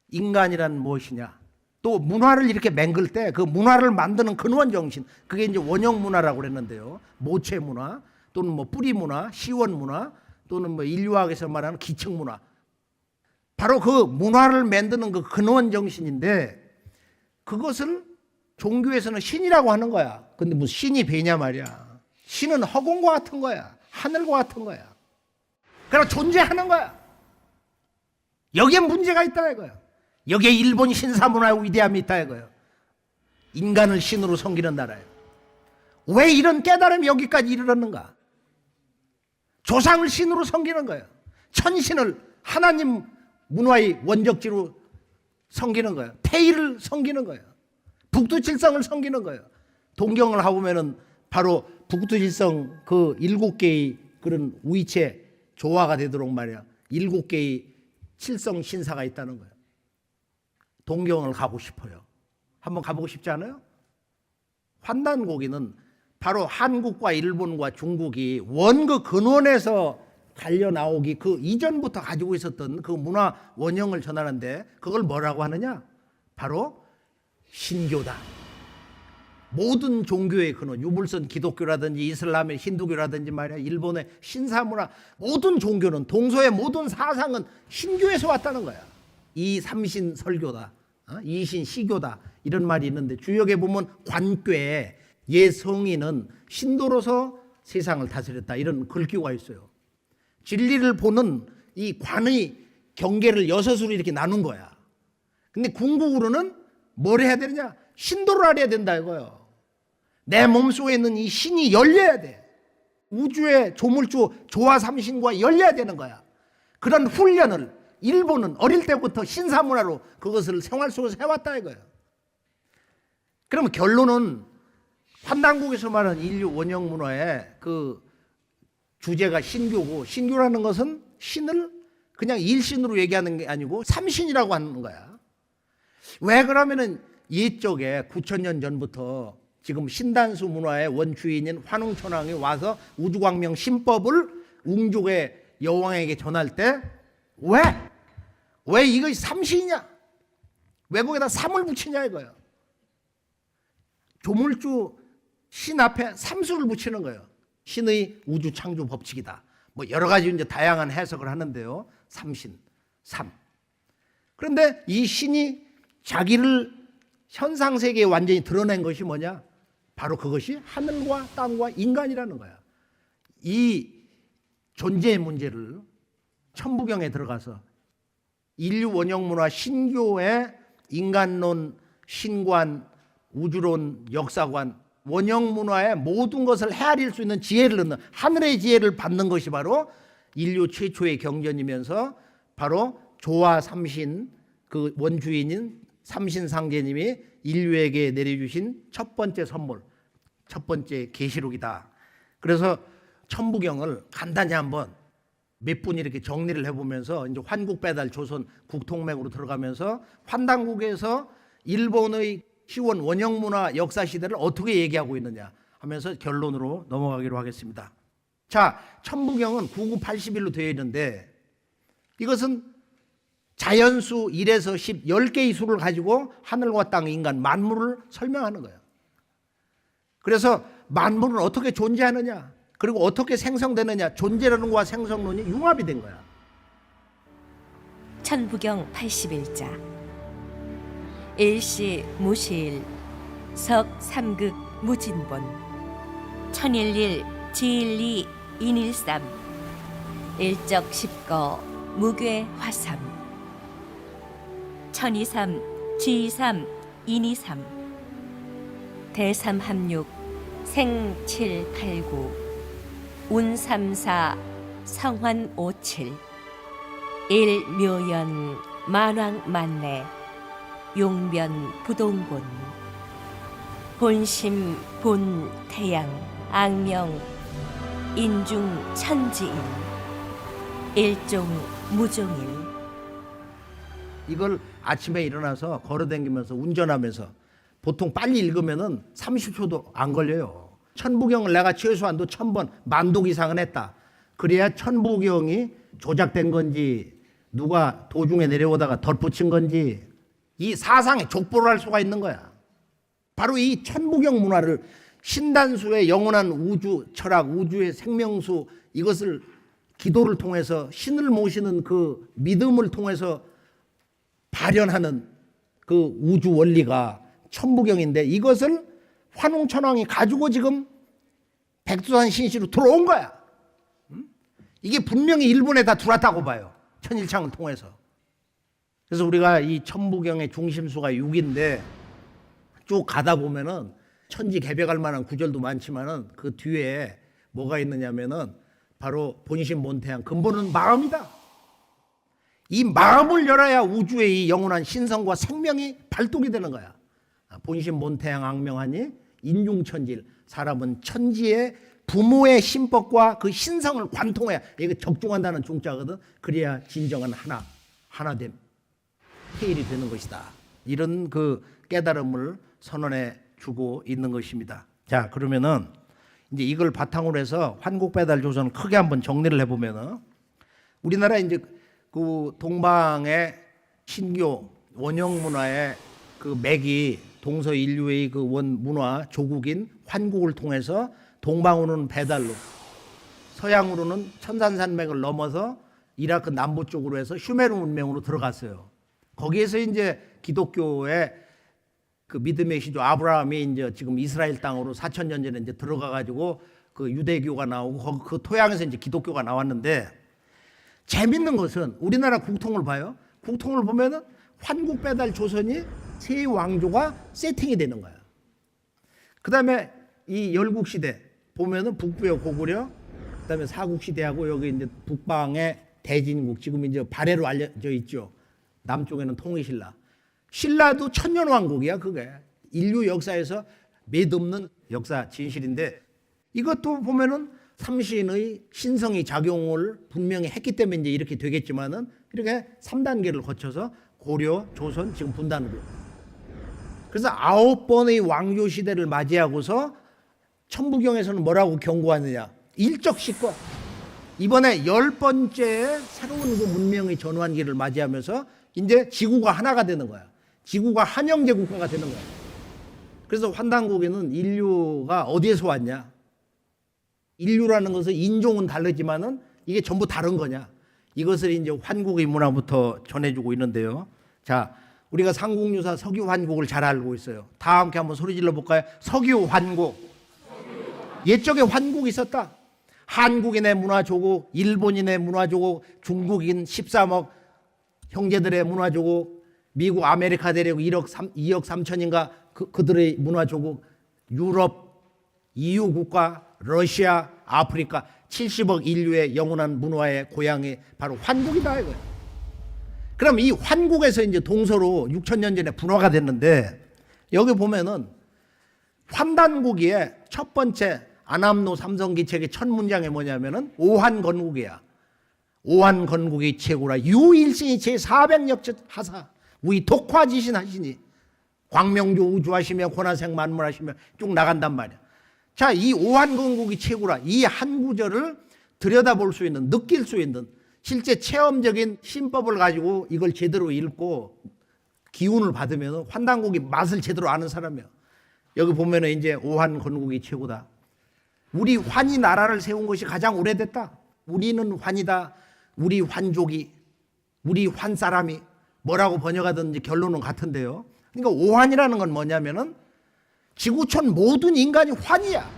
인간이란 무엇이냐 또 문화를 이렇게 맹글 때 그 문화를 만드는 근원 정신 그게 이제 원형 문화라고 그랬는데요. 모체 문화 또는 뭐 뿌리 문화 시원 문화 또는 뭐 인류학에서 말하는 기층 문화 바로 그 문화를 만드는 그 근원 정신인데 그것을 종교에서는 신이라고 하는 거야. 근데 무슨 신이 배냐 말이야. 신은 허공과 같은 거야. 하늘과 같은 거야. 그럼 존재하는 거야. 여기에 문제가 있다 이거야. 여기에 일본 신사문화의 위대함이 있다 이거야. 인간을 신으로 섬기는 나라예요. 왜 이런 깨달음이 여기까지 이르렀는가? 조상을 신으로 섬기는 거예요. 천신을 하나님 문화의 원적지로 섬기는 거예요. 태일을 섬기는 거예요. 북두칠성을 섬기는 거예요. 동경을 하보면은 바로 북두칠성 그 7개의 그런 우이체 조화가 되도록 말이야. 7개의 칠성 신사가 있다는 거예요. 동경을 가고 싶어요. 한번 가보고 싶지 않아요? 환단고기는 바로 한국과 일본과 중국이 원그 근원에서 갈려 나오기 그 이전부터 가지고 있었던 그 문화 원형을 전하는데 그걸 뭐라고 하느냐? 바로 신교다. 모든 종교의 근원, 유물선 기독교라든지 이슬람의 힌두교라든지 말이야, 일본의 신사문화, 모든 종교는 동서의 모든 사상은 신교에서 왔다는 거야. 이 삼신 설교다, 이신 시교다 이런 말이 있는데 주역에 보면 관괴 예성인은 신도로서 세상을 다스렸다 이런 글귀가 있어요. 진리를 보는 이 관의 경계를 6으로 이렇게 나눈 거야. 근데 궁극으로는 뭘 해야 되느냐? 신도를 알아야 된다 이거예요. 내 몸속에 있는 이 신이 열려야 돼. 우주의 조물주 조화 삼신과 열려야 되는 거야. 그런 훈련을 일본은 어릴 때부터 신사문화로 그것을 생활 속에서 해왔다 이거예요. 그러면 결론은 환단국에서 말하는 인류 원형 문화의 그 주제가 신교고, 신교라는 것은 신을 그냥 일신으로 얘기하는 게 아니고 삼신이라고 하는 거야. 왜 그러면은 옛적에 9,000년 전부터 지금 신단수 문화의 원주인인 환웅천왕이 와서 우주광명 신법을 웅족의 여왕에게 전할 때 왜 이것이 삼신이냐? 왜 거기다 삼을 붙이냐 이거예요. 조물주 신 앞에 삼수를 붙이는 거예요. 신의 우주 창조 법칙이다. 뭐 여러 가지 이제 다양한 해석을 하는데요. 삼신, 삼. 그런데 이 신이 자기를 현상 세계에 완전히 드러낸 것이 뭐냐? 바로 그것이 하늘과 땅과 인간이라는 거야. 이 존재의 문제를 천부경에 들어가서 인류 원형 문화 신교의 인간론, 신관, 우주론, 역사관, 원형 문화의 모든 것을 헤아릴 수 있는 지혜를 넣는 하늘의 지혜를 받는 것이 바로 인류 최초의 경전이면서 바로 조화 삼신 그 원주인인 삼신상제님이 인류에게 내려주신 첫 번째 선물, 첫 번째 계시록이다. 그래서 천부경을 간단히 한번 몇 분 이렇게 정리를 해보면서 이제 환국배달 조선 국통맥으로 들어가면서 환단국에서 일본의 시원 원형문화 역사 시대를 어떻게 얘기하고 있느냐 하면서 결론으로 넘어가기로 하겠습니다. 자, 천부경은 9981로 되어 있는데 이것은 자연수 1에서 10, 10개의 수를 가지고 하늘과 땅, 인간, 만물을 설명하는 거예요. 그래서 만물은 어떻게 존재하느냐, 그리고 어떻게 생성되느냐, 존재론과 생성론이 융합이 된 거야. 천부경 81자 일시 무시일 석 삼극 무진본 천일일 지일리 인일삼 일적 십거 무괴 화삼 천이삼 지이삼 인이삼 대삼합육 생칠팔구 운삼사 성환오칠 일묘연 만왕만내 용변 부동본 본심 본태양 악명 인중 천지일 일종 무종일. 이걸 아침에 일어나서 걸어다니면서 운전하면서 보통 빨리 읽으면은 30초도 안 걸려요. 천부경을 내가 최소한도 1000번, 만독 이상은 했다. 그래야 천부경이 조작된 건지 누가 도중에 내려오다가 덧붙인 건지 이 사상에 족보를 할 수가 있는 거야. 바로 이 천부경 문화를 신단수의 영원한 우주 철학, 우주의 생명수, 이것을 기도를 통해서 신을 모시는 그 믿음을 통해서 발현하는 그 우주 원리가 천부경인데 이것을 환웅천왕이 가지고 지금 백두산 신시로 들어온 거야. 이게 분명히 일본에 다 들어왔다고 봐요. 천일창을 통해서. 그래서 우리가 이 천부경의 중심수가 6인데 쭉 가다 보면은 천지 개벽할 만한 구절도 많지만은 그 뒤에 뭐가 있느냐면은 바로 본심 본태양, 근본은 마음이다. 이 마음을 열어야 우주의 이 영원한 신성과 생명이 발동이 되는 거야. 본심 본태양 악명하니 인중천지일, 사람은 천지의 부모의 신법과 그 신성을 관통해야, 이게 적중한다는 중자거든. 그래야 진정한 하나됨, 해일이 되는 것이다. 이런 그 깨달음을 선언해 주고 있는 것입니다. 자, 그러면은 이제 이걸 바탕으로 해서 환국배달 조선을 크게 한번 정리를 해보면은 우리나라 이제 그 동방의 신교 원형 문화의 그 맥이 동서인류의 그 원 문화 조국인 환국을 통해서 동방으로는 배달로, 서양으로는 천산산맥을 넘어서 이라크 남부 쪽으로 해서 슈메르 문명으로 들어갔어요. 거기에서 이제 기독교의 그 믿음의 시조 아브라함이 이제 지금 이스라엘 땅으로 4000년 전에 이제 들어가 가지고 그 유대교가 나오고 그 토양에서 이제 기독교가 나왔는데, 재밌는 것은 우리나라 국통을 봐요. 국통을 보면은 환국 배달 조선이 세 왕조가 세팅이 되는 거야. 그다음에 이 열국시대 보면은 북부의 고구려, 그다음에 사국시대하고 여기 이제 북방의 대진국, 지금 이제 발해로 알려져 있죠. 남쪽에는 통일신라. 신라도 천년왕국이야 그게. 인류 역사에서 매듭는 역사 진실인데, 이것도 보면은 삼신의 신성이 작용을 분명히 했기 때문에 이제 이렇게 되겠지만은, 이렇게 3단계를 거쳐서 고려, 조선, 지금 분단으로. 그래서 9번의 왕조 시대를 맞이하고서 천부경에서는 뭐라고 경고하느냐? 일적시권. 이번에 10번째 새로운 그 문명의 전환기를 맞이하면서 이제 지구가 하나가 되는 거야. 지구가 한영제 국가가 되는 거야. 그래서 환단국에는 인류가 어디에서 왔냐? 인류라는 것은 인종은 다르지만은 이게 전부 다른 거냐? 이것을 이제 환국의 문화부터 전해주고 있는데요. 자, 우리가 삼국유사 석유환국을 잘 알고 있어요. 다 함께 한번 소리 질러 볼까요? 석유환국. 옛적에 환국이 있었다. 한국인의 문화조국, 일본인의 문화조국, 중국인 13억 형제들의 문화조국, 미국 아메리카 대륙 2억 3천인가 그들의 문화조국, 유럽, EU 국가, 러시아, 아프리카 70억 인류의 영원한 문화의 고향이 바로 환국이다 이거예요. 그럼 이 환국에서 이제 동서로 6천년 전에 분화가 됐는데, 여기 보면은 환단국의 첫 번째 안암노 삼성기책의 첫 문장이 뭐냐면은 오한건국이야. 오한건국이 최고라. 유일신이 제400역 하사 우리 독화지신 하시니 광명조 우주하시며 권하생 만물하시며 쭉 나간단 말이야. 자, 이 오한건국이 최고라. 이 한 구절을 들여다볼 수 있는, 느낄 수 있는 실제 체험적인 신법을 가지고 이걸 제대로 읽고 기운을 받으면 환단국이 맛을 제대로 아는 사람이야. 여기 보면은 이제 오한건국이 최고다. 우리 환이 나라를 세운 것이 가장 오래됐다. 우리는 환이다. 우리 환족이, 우리 환 사람이 뭐라고 번역하든지 결론은 같은데요. 그러니까 오환이라는 건 뭐냐면은 지구촌 모든 인간이 환이야.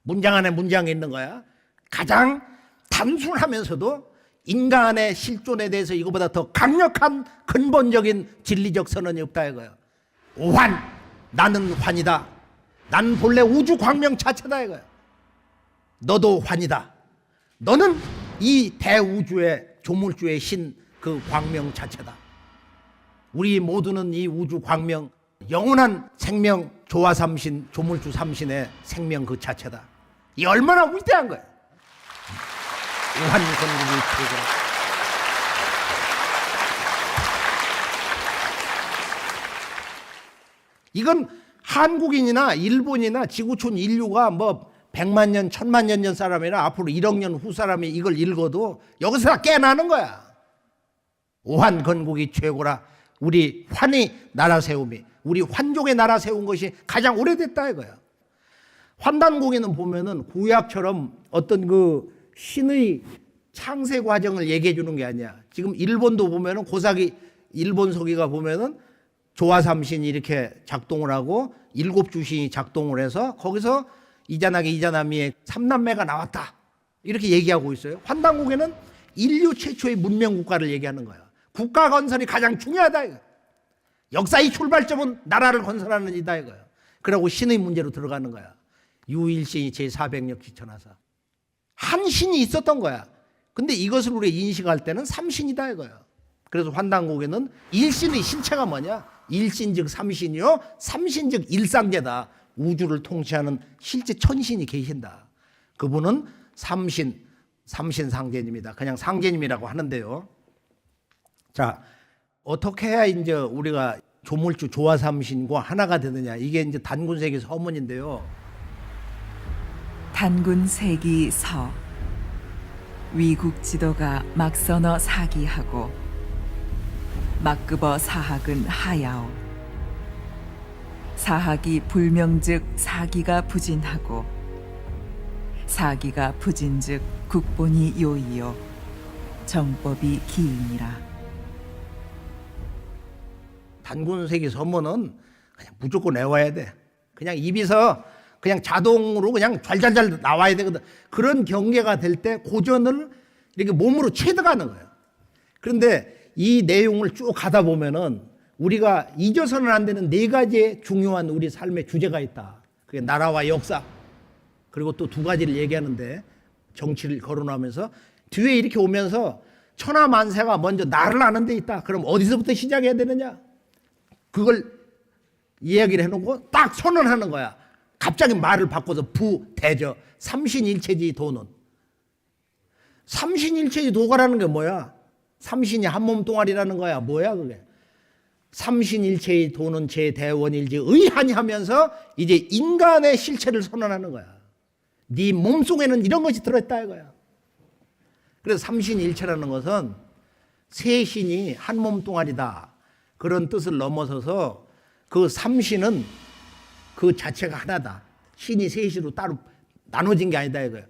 문장 안에 문장이 있는 거야. 가장 단순하면서도 인간의 실존에 대해서 이거보다 더 강력한 근본적인 진리적 선언이 없다 이거야. 오환, 나는 환이다. 난 본래 우주 광명 자체다 이거야. 너도 환이다. 너는 이 대우주의 조물주의 신 그 광명 자체다. 우리 모두는 이 우주 광명, 영원한 생명 조화 삼신, 조물주 삼신의 생명 그 자체다. 이 얼마나 위대한 거야. 우한건국이 최고다. 이건 한국인이나 일본이나 지구촌 인류가 뭐 100만 년, 1000만 년 전 사람이나 앞으로 1억 년 후 사람이 이걸 읽어도 여기서 다 깨나는 거야. 오한건국이 최고라. 우리 환이 나라 세움이, 우리 환족의 나라 세운 것이 가장 오래됐다 이거야. 환단국에는 보면은 구약처럼 어떤 그 신의 창세 과정을 얘기해 주는 게 아니야. 지금 일본도 보면은 고사기 일본 서기가 보면은 조화삼신이 이렇게 작동을 하고 7주신이 작동을 해서 거기서 이자나기 이자나미의 3남매가 나왔다 이렇게 얘기하고 있어요. 환단국에는 인류 최초의 문명 국가를 얘기하는 거야. 국가 건설이 가장 중요하다 이거야. 역사의 출발점은 나라를 건설하는 이다 이거야. 그러고 신의 문제로 들어가는 거야. 유일신이 제400역 지천하사. 한 신이 있었던 거야. 근데 이것을 우리가 인식할 때는 삼신이다 이거야. 그래서 환단국에는 일신의 신체가 뭐냐? 일신즉 삼신이요, 삼신즉 일상제다. 우주를 통치하는 실제 천신이 계신다. 그분은 삼신, 삼신상제님이다. 그냥 상제님이라고 하는데요. 자, 어떻게 해야 이제 우리가 조물주 조화삼신과 하나가 되느냐? 이게 이제 단군세기 서문인데요. 단군세기 서. 위국 지도가 막선어 사기하고 막급어 사학은 하야오. 사학이 불명즉 사기가 부진하고 사기가 부진즉 국본이 요이요 정법이 기인이라. 단군세기 서문은 그냥 무조건 외워야 돼. 그냥 입에서 그냥 자동으로 그냥 잘잘잘 나와야 되거든. 그런 경계가 될 때 고전을 이렇게 몸으로 체득하는 거예요. 그런데 이 내용을 쭉 가다 보면은 우리가 잊어서는 안 되는 4가지의 중요한 우리 삶의 주제가 있다. 그게 나라와 역사. 그리고 또 두 가지를 얘기하는데 정치를 거론하면서 뒤에 이렇게 오면서 천하 만세가 먼저 나를 아는 데 있다. 그럼 어디서부터 시작해야 되느냐? 그걸 이야기를 해놓고 딱 선언하는 거야. 갑자기 말을 바꿔서 부대저 삼신일체지 도는. 삼신일체지 도가라는 게 뭐야? 삼신이 한 몸 동아리라는 거야. 뭐야 그게? 삼신일체의 도는 제대원일지 의하니 하면서 이제 인간의 실체를 선언하는 거야. 네 몸속에는 이런 것이 들어있다 이거야. 그래서 삼신일체라는 것은 세 신이 한 몸 동아리다. 그런 뜻을 넘어서서 그 삼신은 그 자체가 하나다. 신이 셋으로 따로 나눠진 게 아니다 이거야.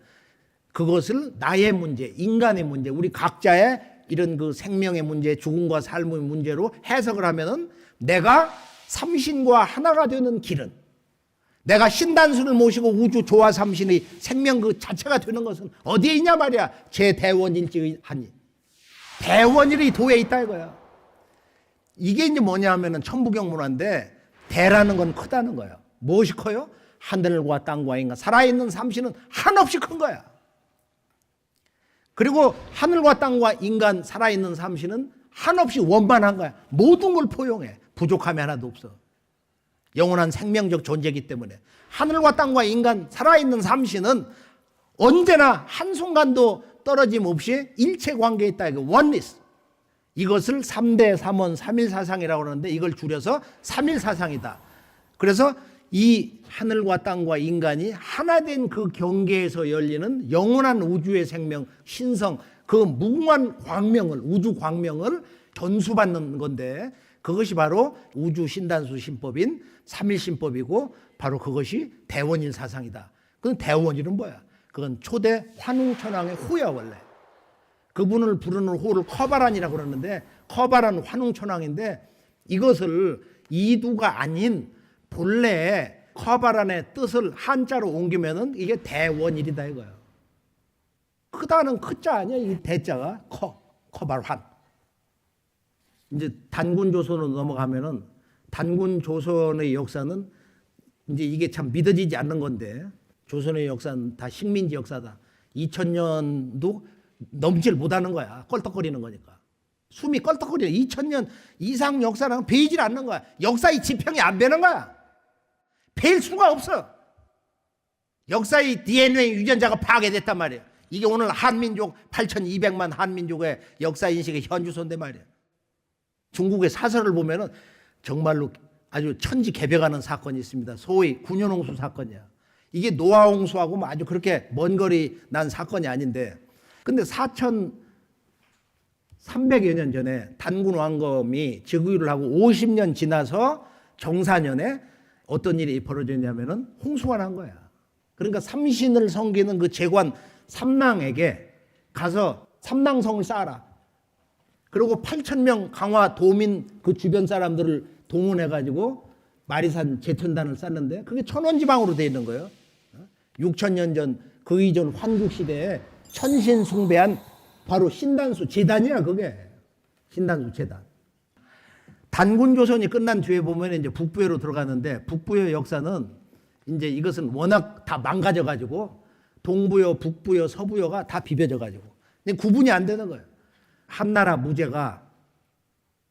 그것을 나의 문제, 인간의 문제, 우리 각자의 이런 그 생명의 문제, 죽음과 삶의 문제로 해석을 하면은 내가 삼신과 하나가 되는 길은, 내가 신단수를 모시고 우주 조화 삼신의 생명 그 자체가 되는 것은 어디에 있냐 말이야. 제 대원일지 하니. 대원일의 도에 있다 이거야. 이게 이제 뭐냐 하면은 천부경 문화인데 대라는 건 크다는 거예요. 무엇이 커요? 하늘과 땅과 인간, 살아있는 삼신은 한없이 큰 거야. 그리고 하늘과 땅과 인간, 살아있는 삼신은 한없이 원만한 거야. 모든 걸 포용해. 부족함이 하나도 없어. 영원한 생명적 존재이기 때문에 하늘과 땅과 인간, 살아있는 삼신은 언제나 한순간도 떨어짐 없이 일체관계에 있다. 이거 원리스. 이것을 3대 3원 3일사상이라고 하는데 이걸 줄여서 3일사상이다. 그래서 이 하늘과 땅과 인간이 하나 된 그 경계에서 열리는 영원한 우주의 생명, 신성, 그 무궁한 광명을, 우주 광명을 전수받는 건데 그것이 바로 우주 신단수 신법인 3일신법이고 바로 그것이 대원일 사상이다. 그건 대원일은 뭐야? 그건 초대 환웅천왕의 호야 원래. 그분을 부르는 호를 커바란이라고 그러는데 커바란 환웅천왕인데 이것을 이두가 아닌 본래 커바란의 뜻을 한자로 옮기면은 이게 대원일이다 이거예요. 크다는 크자 아니야? 이 대자가 커바란. 이제 단군 조선으로 넘어가면은 단군 조선의 역사는 이제 이게 참 믿어지지 않는 건데 조선의 역사는 다 식민지 역사다. 2000년도 넘질 못하는 거야. 껄떡거리는 거니까. 숨이 껄떡거리는 2000년 이상 역사랑 배이질 않는 거야. 역사의 지평이 안 배는 거야. 배일 수가 없어. 역사의 DNA 유전자가 파괴됐단 말이야. 이게 오늘 한민족 8200만 한민족의 역사인식의 현주소인데 말이야. 중국의 사설을 보면은 정말로 아주 천지개벽하는 사건이 있습니다. 소위 군현홍수 사건이야. 이게 노아홍수하고 뭐 아주 그렇게 먼 거리 난 사건이 아닌데 근데 4300여 년 전에 단군 왕검이 즉위를 하고 50년 지나서 정사년에 어떤 일이 벌어졌냐면은 홍수가 난 거야. 그러니까 삼신을 섬기는 그 제관 삼랑에게 가서 삼랑성을 쌓아라. 그리고 8,000명 강화 도민 그 주변 사람들을 동원해가지고 마리산 제천단을 쌓는데 그게 천원지방으로 돼 있는 거예요. 6,000년 전 그 이전 환국시대에 천신숭배한 바로 신단수 재단이야 그게. 신단수 재단. 단군조선이 끝난 뒤에 보면 이제 북부여로 들어가는데 북부여 역사는 이제 이것은 워낙 다 망가져가지고 동부여, 북부여, 서부여가 다 비벼져가지고 구분이 안 되는 거예요. 한나라 무제가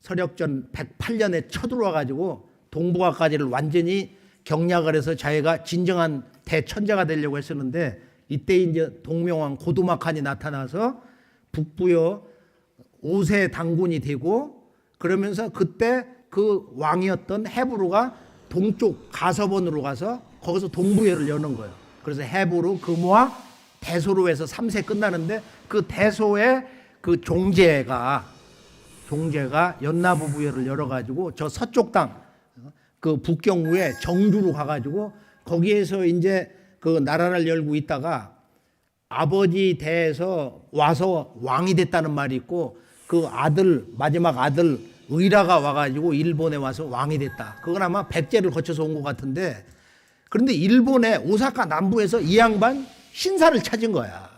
서력전 108년에 쳐들어와가지고 동북아까지를 완전히 경략을 해서 자기가 진정한 대천자가 되려고 했었는데 이때 이제 동명왕 고두막한이 나타나서 북부여 5세 당군이 되고 그러면서 그때 그 왕이었던 헤부르가 동쪽 가서번으로 가서 거기서 동부여를 여는 거예요. 그래서 헤부르, 금화, 대소로 해서 3세 끝나는데 그 대소의 그 종제가 연나부부여를 열어가지고 저 서쪽 땅 그 북경우에 정주로 가가지고 거기에서 이제 그 나라를 열고 있다가 아버지 대에서 와서 왕이 됐다는 말이 있고 그 아들 마지막 아들 의라가 와가지고 일본에 와서 왕이 됐다. 그건 아마 백제를 거쳐서 온 것 같은데 그런데 일본의 오사카 남부에서 이 양반 신사를 찾은 거야.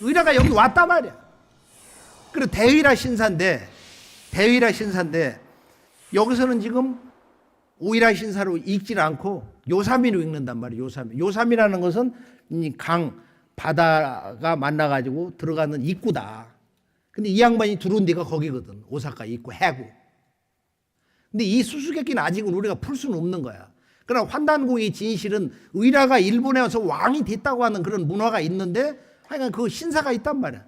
의라가 여기 왔단 말이야. 그리고 대의라 신사인데 여기서는 지금 오일화 신사로 읽질 않고 요사미로 읽는단 말이에요. 요사미. 요사미라는 것은 이 강, 바다가 만나가지고 들어가는 입구다. 근데 이 양반이 들어온 데가 거기거든. 오사카 입구, 해구. 근데 이 수수께끼는 아직은 우리가 풀 수는 없는 거야. 그러나 환단고의 진실은 의라가 일본에 와서 왕이 됐다고 하는 그런 문화가 있는데 하여간 그 신사가 있단 말이야.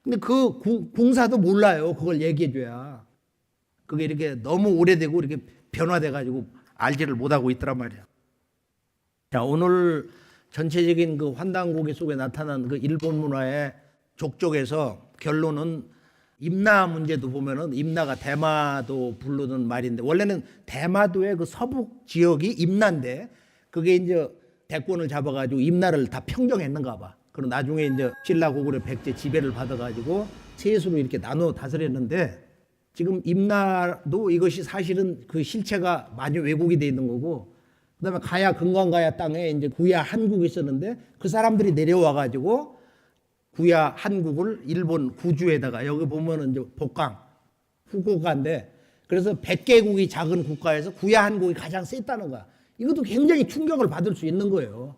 근데 그 궁사도 몰라요. 그걸 얘기해줘야. 그게 이렇게 너무 오래되고 이렇게 변화돼가지고 알지를 못하고 있더란 말이야. 자, 오늘 전체적인 그 환단고개 속에 나타난 그 일본 문화의 족적에서 결론은 임나 문제도 보면은 임나가 대마도 부르는 말인데 원래는 대마도의 그 서북 지역이 임나인데 그게 이제 대권을 잡아가지고 임나를 다 평정했는가 봐. 그리고 나중에 이제 신라 고구려 백제 지배를 받아가지고 세수로 이렇게 나눠 다스렸는데 지금 임나도 이것이 사실은 그 실체가 많이 왜곡이 돼 있는 거고 그다음에 가야 금강가야 땅에 이제 구야 한국이 있었는데 그 사람들이 내려와가지고 구야 한국을 일본 구주에다가 여기 보면은 이제 복강 후고가인데 그래서 100개국이 작은 국가에서 구야 한국이 가장 셌다는 거야. 이것도 굉장히 충격을 받을 수 있는 거예요.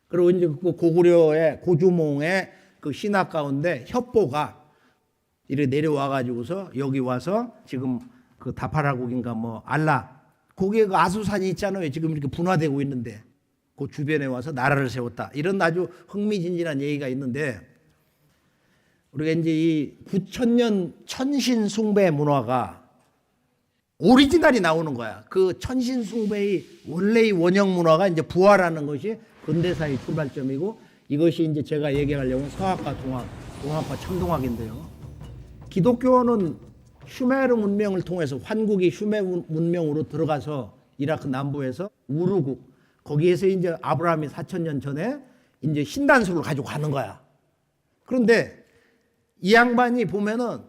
그리고 이제 그 고구려의 고주몽의 그 신학 가운데 협보가 이렇게 내려와 가지고서 여기 와서 지금 그 다파라국인가 뭐 알라 거기에 그 아수산이 있잖아요. 지금 이렇게 분화되고 있는데 그 주변에 와서 나라를 세웠다. 이런 아주 흥미진진한 얘기가 있는데 우리가 이제 이 9,000년 천신 숭배 문화가 오리지널이 나오는 거야. 그 천신 숭배의 원래의 원형 문화가 이제 부활하는 것이 근대사의 출발점이고 이것이 이제 제가 얘기하려고 서학과 동학, 동학과 청동학인데요. 기독교는 슈메르 문명을 통해서 환국이 슈메르 문명으로 들어가서 이라크 남부에서 우르국 거기에서 이제 아브라함이 4,000년 전에 이제 신단수를 가지고 가는 거야. 그런데 이 양반이 보면은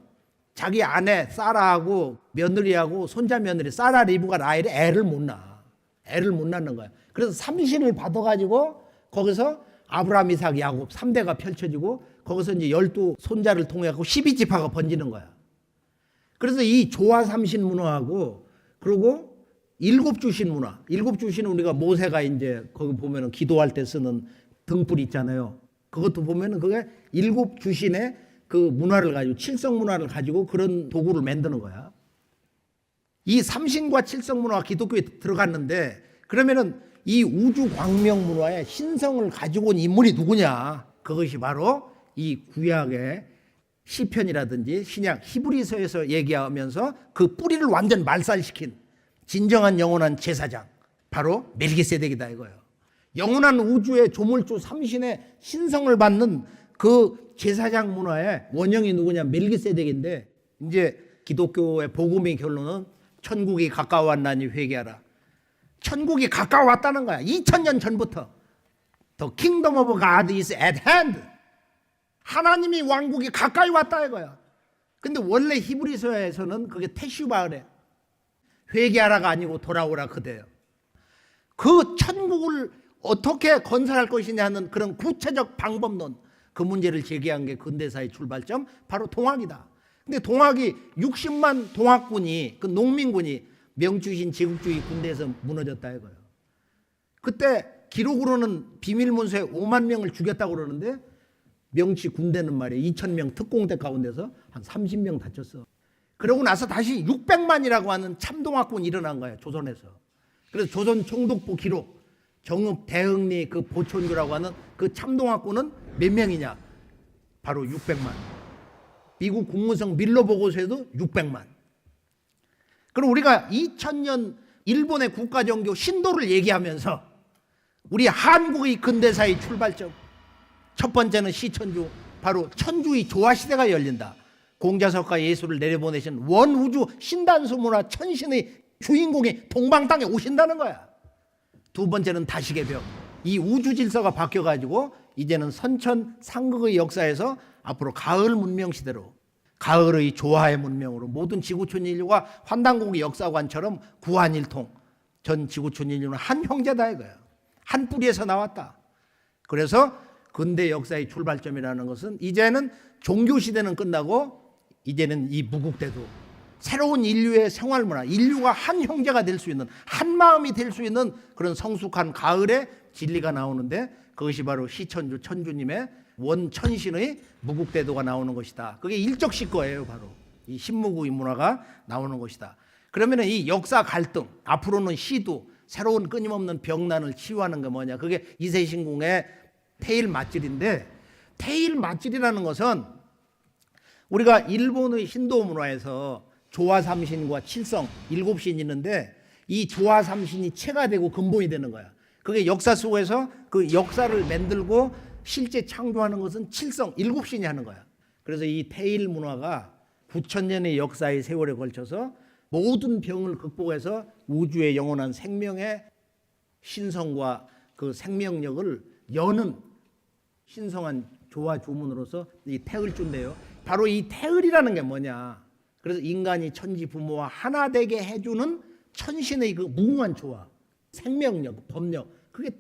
자기 아내 사라하고 며느리하고 손자 며느리 사라 리브가 라헬이 애를 못 낳아. 애를 못 낳는 거야. 그래서 삼신을 받아가지고 거기서 아브라함, 이삭, 야곱 3대가 펼쳐지고 거기서 이제 12 손자를 통해 갖고 12지파가 번지는 거야. 그래서 이 조화 삼신 문화하고 그리고 일곱 주신 문화. 일곱 주신은 우리가 모세가 이제 거기 보면은 기도할 때 쓰는 등불 있잖아요. 그것도 보면은 그게 일곱 주신의 그 문화를 가지고 칠성 문화를 가지고 그런 도구를 만드는 거야. 이 삼신과 칠성 문화가 기독교에 들어갔는데 그러면은 이 우주 광명 문화의 신성을 가지고 온 인물이 누구냐? 그것이 바로 이 구약의 시편이라든지 신약 히브리서에서 얘기하면서 그 뿌리를 완전 말살시킨 진정한 영원한 제사장 바로 멜기세덱이다 이거예요. 영원한 우주의 조물주 삼신의 신성을 받는 그 제사장 문화의 원형이 누구냐? 멜기세덱인데 이제 기독교의 복음의 결론은 천국이 가까워왔나니 회개하라. 천국이 가까워왔다는 거야. 2000년 전부터 The kingdom of God is at hand. 하나님이 왕국이 가까이 왔다 이거야. 근데 원래 히브리서에서는 그게 테슈바래. 회개하라가 아니고 돌아오라 그대요. 그 천국을 어떻게 건설할 것이냐는 그런 구체적 방법론 그 문제를 제기한 게 근대사의 출발점 바로 동학이다. 근데 동학이 60만 동학군이 그 농민군이 명주신 제국주의 군대에서 무너졌다 이거예요. 그때 기록으로는 비밀문서에 5만 명을 죽였다고 그러는데 명치 군대는 말이에요. 2,000명 특공대 가운데서 한 30명 다쳤어. 그러고 나서 다시 600만이라고 하는 참동학군이 일어난 거예요. 조선에서. 그래서 조선 총독부 기록 정읍 대흥리 그 보촌교라고 하는 그 참동학군은 몇 명이냐? 바로 600만. 미국 국무성 밀러 보고서에도 600만. 그럼 우리가 2000년 일본의 국가종교 신도를 얘기하면서 우리 한국의 근대사의 출발점 첫 번째는 시천주 바로 천주의 조화시대가 열린다. 공자석과 예수를 내려보내신 원우주 신단수 문화 천신의 주인공이 동방 땅에 오신다는 거야. 두 번째는 다시계 벽. 이 우주 질서가 바뀌어가지고 이제는 선천 상극의 역사에서 앞으로 가을 문명 시대로 가을의 조화의 문명으로 모든 지구촌 인류가 환단고기 역사관처럼 구한일통 전 지구촌 인류는 한 형제다 이거야. 한 뿌리에서 나왔다. 그래서 근대 역사의 출발점이라는 것은 이제는 종교 시대는 끝나고 이제는 이 무국대도 새로운 인류의 생활 문화, 인류가 한 형제가 될 수 있는, 한 마음이 될 수 있는 그런 성숙한 가을의 진리가 나오는데, 그것이 바로 시천주 천주님의 원천신의 무국대도가 나오는 것이다. 그게 일적시 거예요. 바로 이 신무구의 문화가 나오는 것이다. 그러면 이 역사 갈등, 앞으로는 시도, 새로운 끊임없는 병난을 치유하는 게 뭐냐, 그게 이세신궁의 태일 맞질인데, 태일 맞질이라는 것은 우리가 일본의 힌두 문화에서 조화삼신과 칠성, 7신이 있는데, 이 조화삼신이 체가 되고 근본이 되는 거야. 그게 역사 속에서 그 역사를 만들고 실제 창조하는 것은 칠성, 7신이 하는 거야. 그래서 이 태일 문화가 9,000년의 역사의 세월에 걸쳐서 모든 병을 극복해서 우주의 영원한 생명의 신성과 그 생명력을 여는 신성한 조화 주문으로서 이 태을주인데요. 바로 이 태을이라는 게 뭐냐? 그래서 인간이 천지 부모와 하나 되게 해주는 천신의 그 무궁한 조화, 생명력, 법력, 그게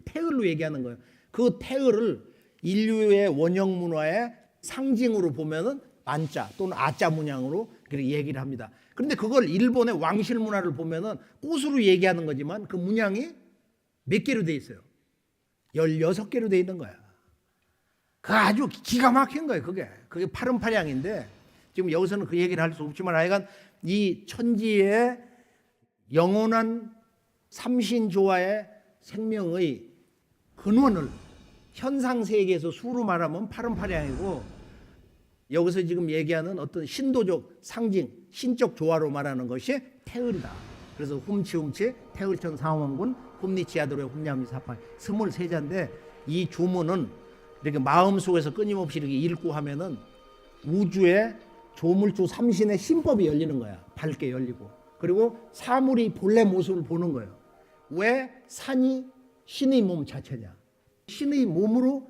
태을로 얘기하는 거예요. 그 태을을 인류의 원형 문화의 상징으로 보면은 만자 또는 아자 문양으로 그렇게 얘기를 합니다. 그런데 그걸 일본의 왕실 문화를 보면은 꽃으로 얘기하는 거지만 그 문양이 몇 개로 돼 있어요? 16개로 돼 있는 거야. 그 아주 기가 막힌 거예요. 그게 파름파량인데, 지금 여기서는 그 얘기를 할 수 없지만 하여간 이 천지의 영원한 삼신조화의 생명의 근원을 현상세계에서 수로 말하면 파름파량이고, 여기서 지금 얘기하는 어떤 신도적 상징, 신적 조화로 말하는 것이 태을이다. 그래서 훔치훔치 태을천 상원군 훔니치야도의 훔냐미사파 23자인데, 이 주문은 이렇게 마음속에서 끊임없이 이렇게 읽고 하면은 우주의 조물주 삼신의 신법이 열리는 거야. 밝게 열리고. 그리고 사물이 본래 모습을 보는 거예요. 왜 산이 신의 몸 자체냐? 신의 몸으로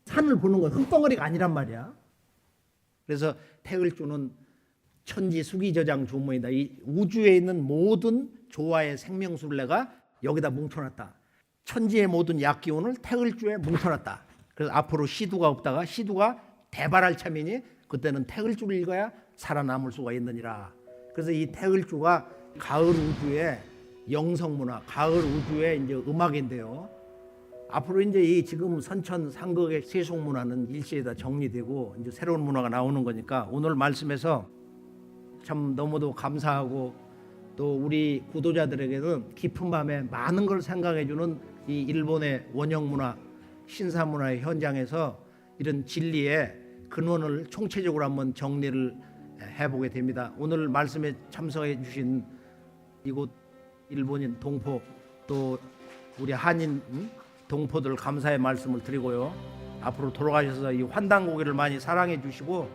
산을 보는 거예요. 흙덩어리가 아니란 말이야. 그래서 태을주는 천지 수기저장 주문이다. 이 우주에 있는 모든 조화의 생명술래가 여기다 뭉쳐놨다. 천지의 모든 약기운을 태을주에 뭉쳐놨다. 그래서 앞으로 시두가 없다가 시두가 대발할 참이니 그때는 태을주를 읽어야 살아남을 수가 있느니라. 그래서 이 태을주가 가을 우주의 영성문화, 가을 우주의 이제 음악인데요. 앞으로 이제 이 지금 선천 상극의 세속문화는 일시에다 정리되고 이제 새로운 문화가 나오는 거니까, 오늘 말씀에서 참 너무도 감사하고, 또 우리 구도자들에게는 깊은 밤에 많은 걸 생각해주는 이 일본의 원형 문화, 신사 문화의 현장에서 이런 진리의 근원을 총체적으로 한번 정리를 해보게 됩니다. 오늘 말씀에 참석해 주신 이곳 일본인 동포, 또 우리 한인 동포들 감사의 말씀을 드리고요. 앞으로 돌아가셔서 이 환단고기를 많이 사랑해 주시고,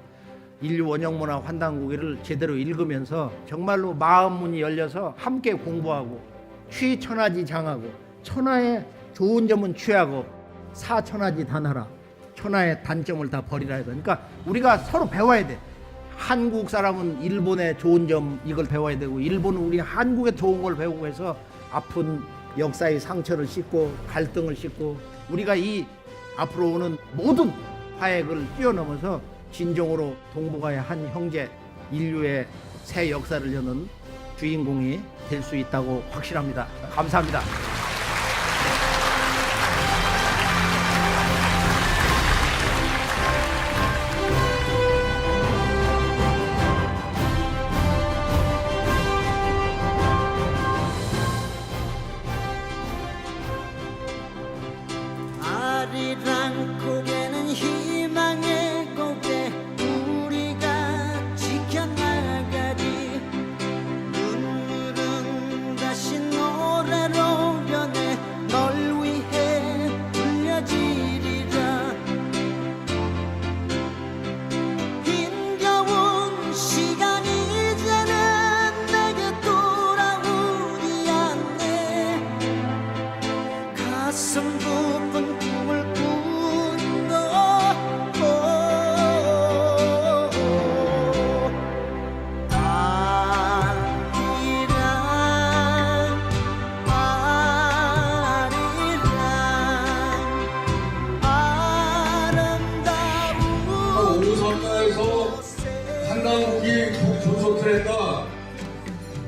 인류 원형문화 환단고기를 제대로 읽으면서 정말로 마음 문이 열려서 함께 공부하고, 취천하지 장하고, 천하의 좋은 점은 취하고 사천하지 단하라, 천하의 단점을 다 버리라. 그러니까 우리가 서로 배워야 돼. 한국 사람은 일본의 좋은 점 이걸 배워야 되고, 일본은 우리 한국의 좋은 걸 배우고 해서 아픈 역사의 상처를 씻고 갈등을 씻고, 우리가 이 앞으로 오는 모든 화액을 뛰어넘어서 진정으로 동북아의 한 형제, 인류의 새 역사를 여는 주인공이 될 수 있다고 확신합니다. 감사합니다. 아리랑 고개는 희망의 고개, 우리가 지켜나가리. 눈물은 다시 노래로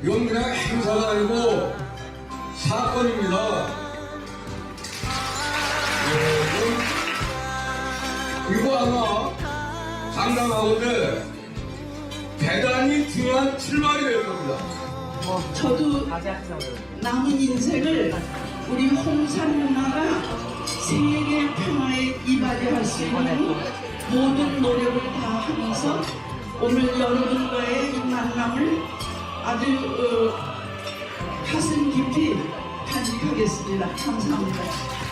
이건 그냥 행사가 아니고 사건입니다. 이거 아마 장담하건대 대단히 중요한 출발이 될 겁니다. 저도 남은 인생을 우리 홍산 누나가 세계 평화에 이바지할 수 있는 모든 노력을 다하면서 오늘 여러분과의 이 만남을 아주 가슴 깊이 간직하겠습니다. 감사합니다.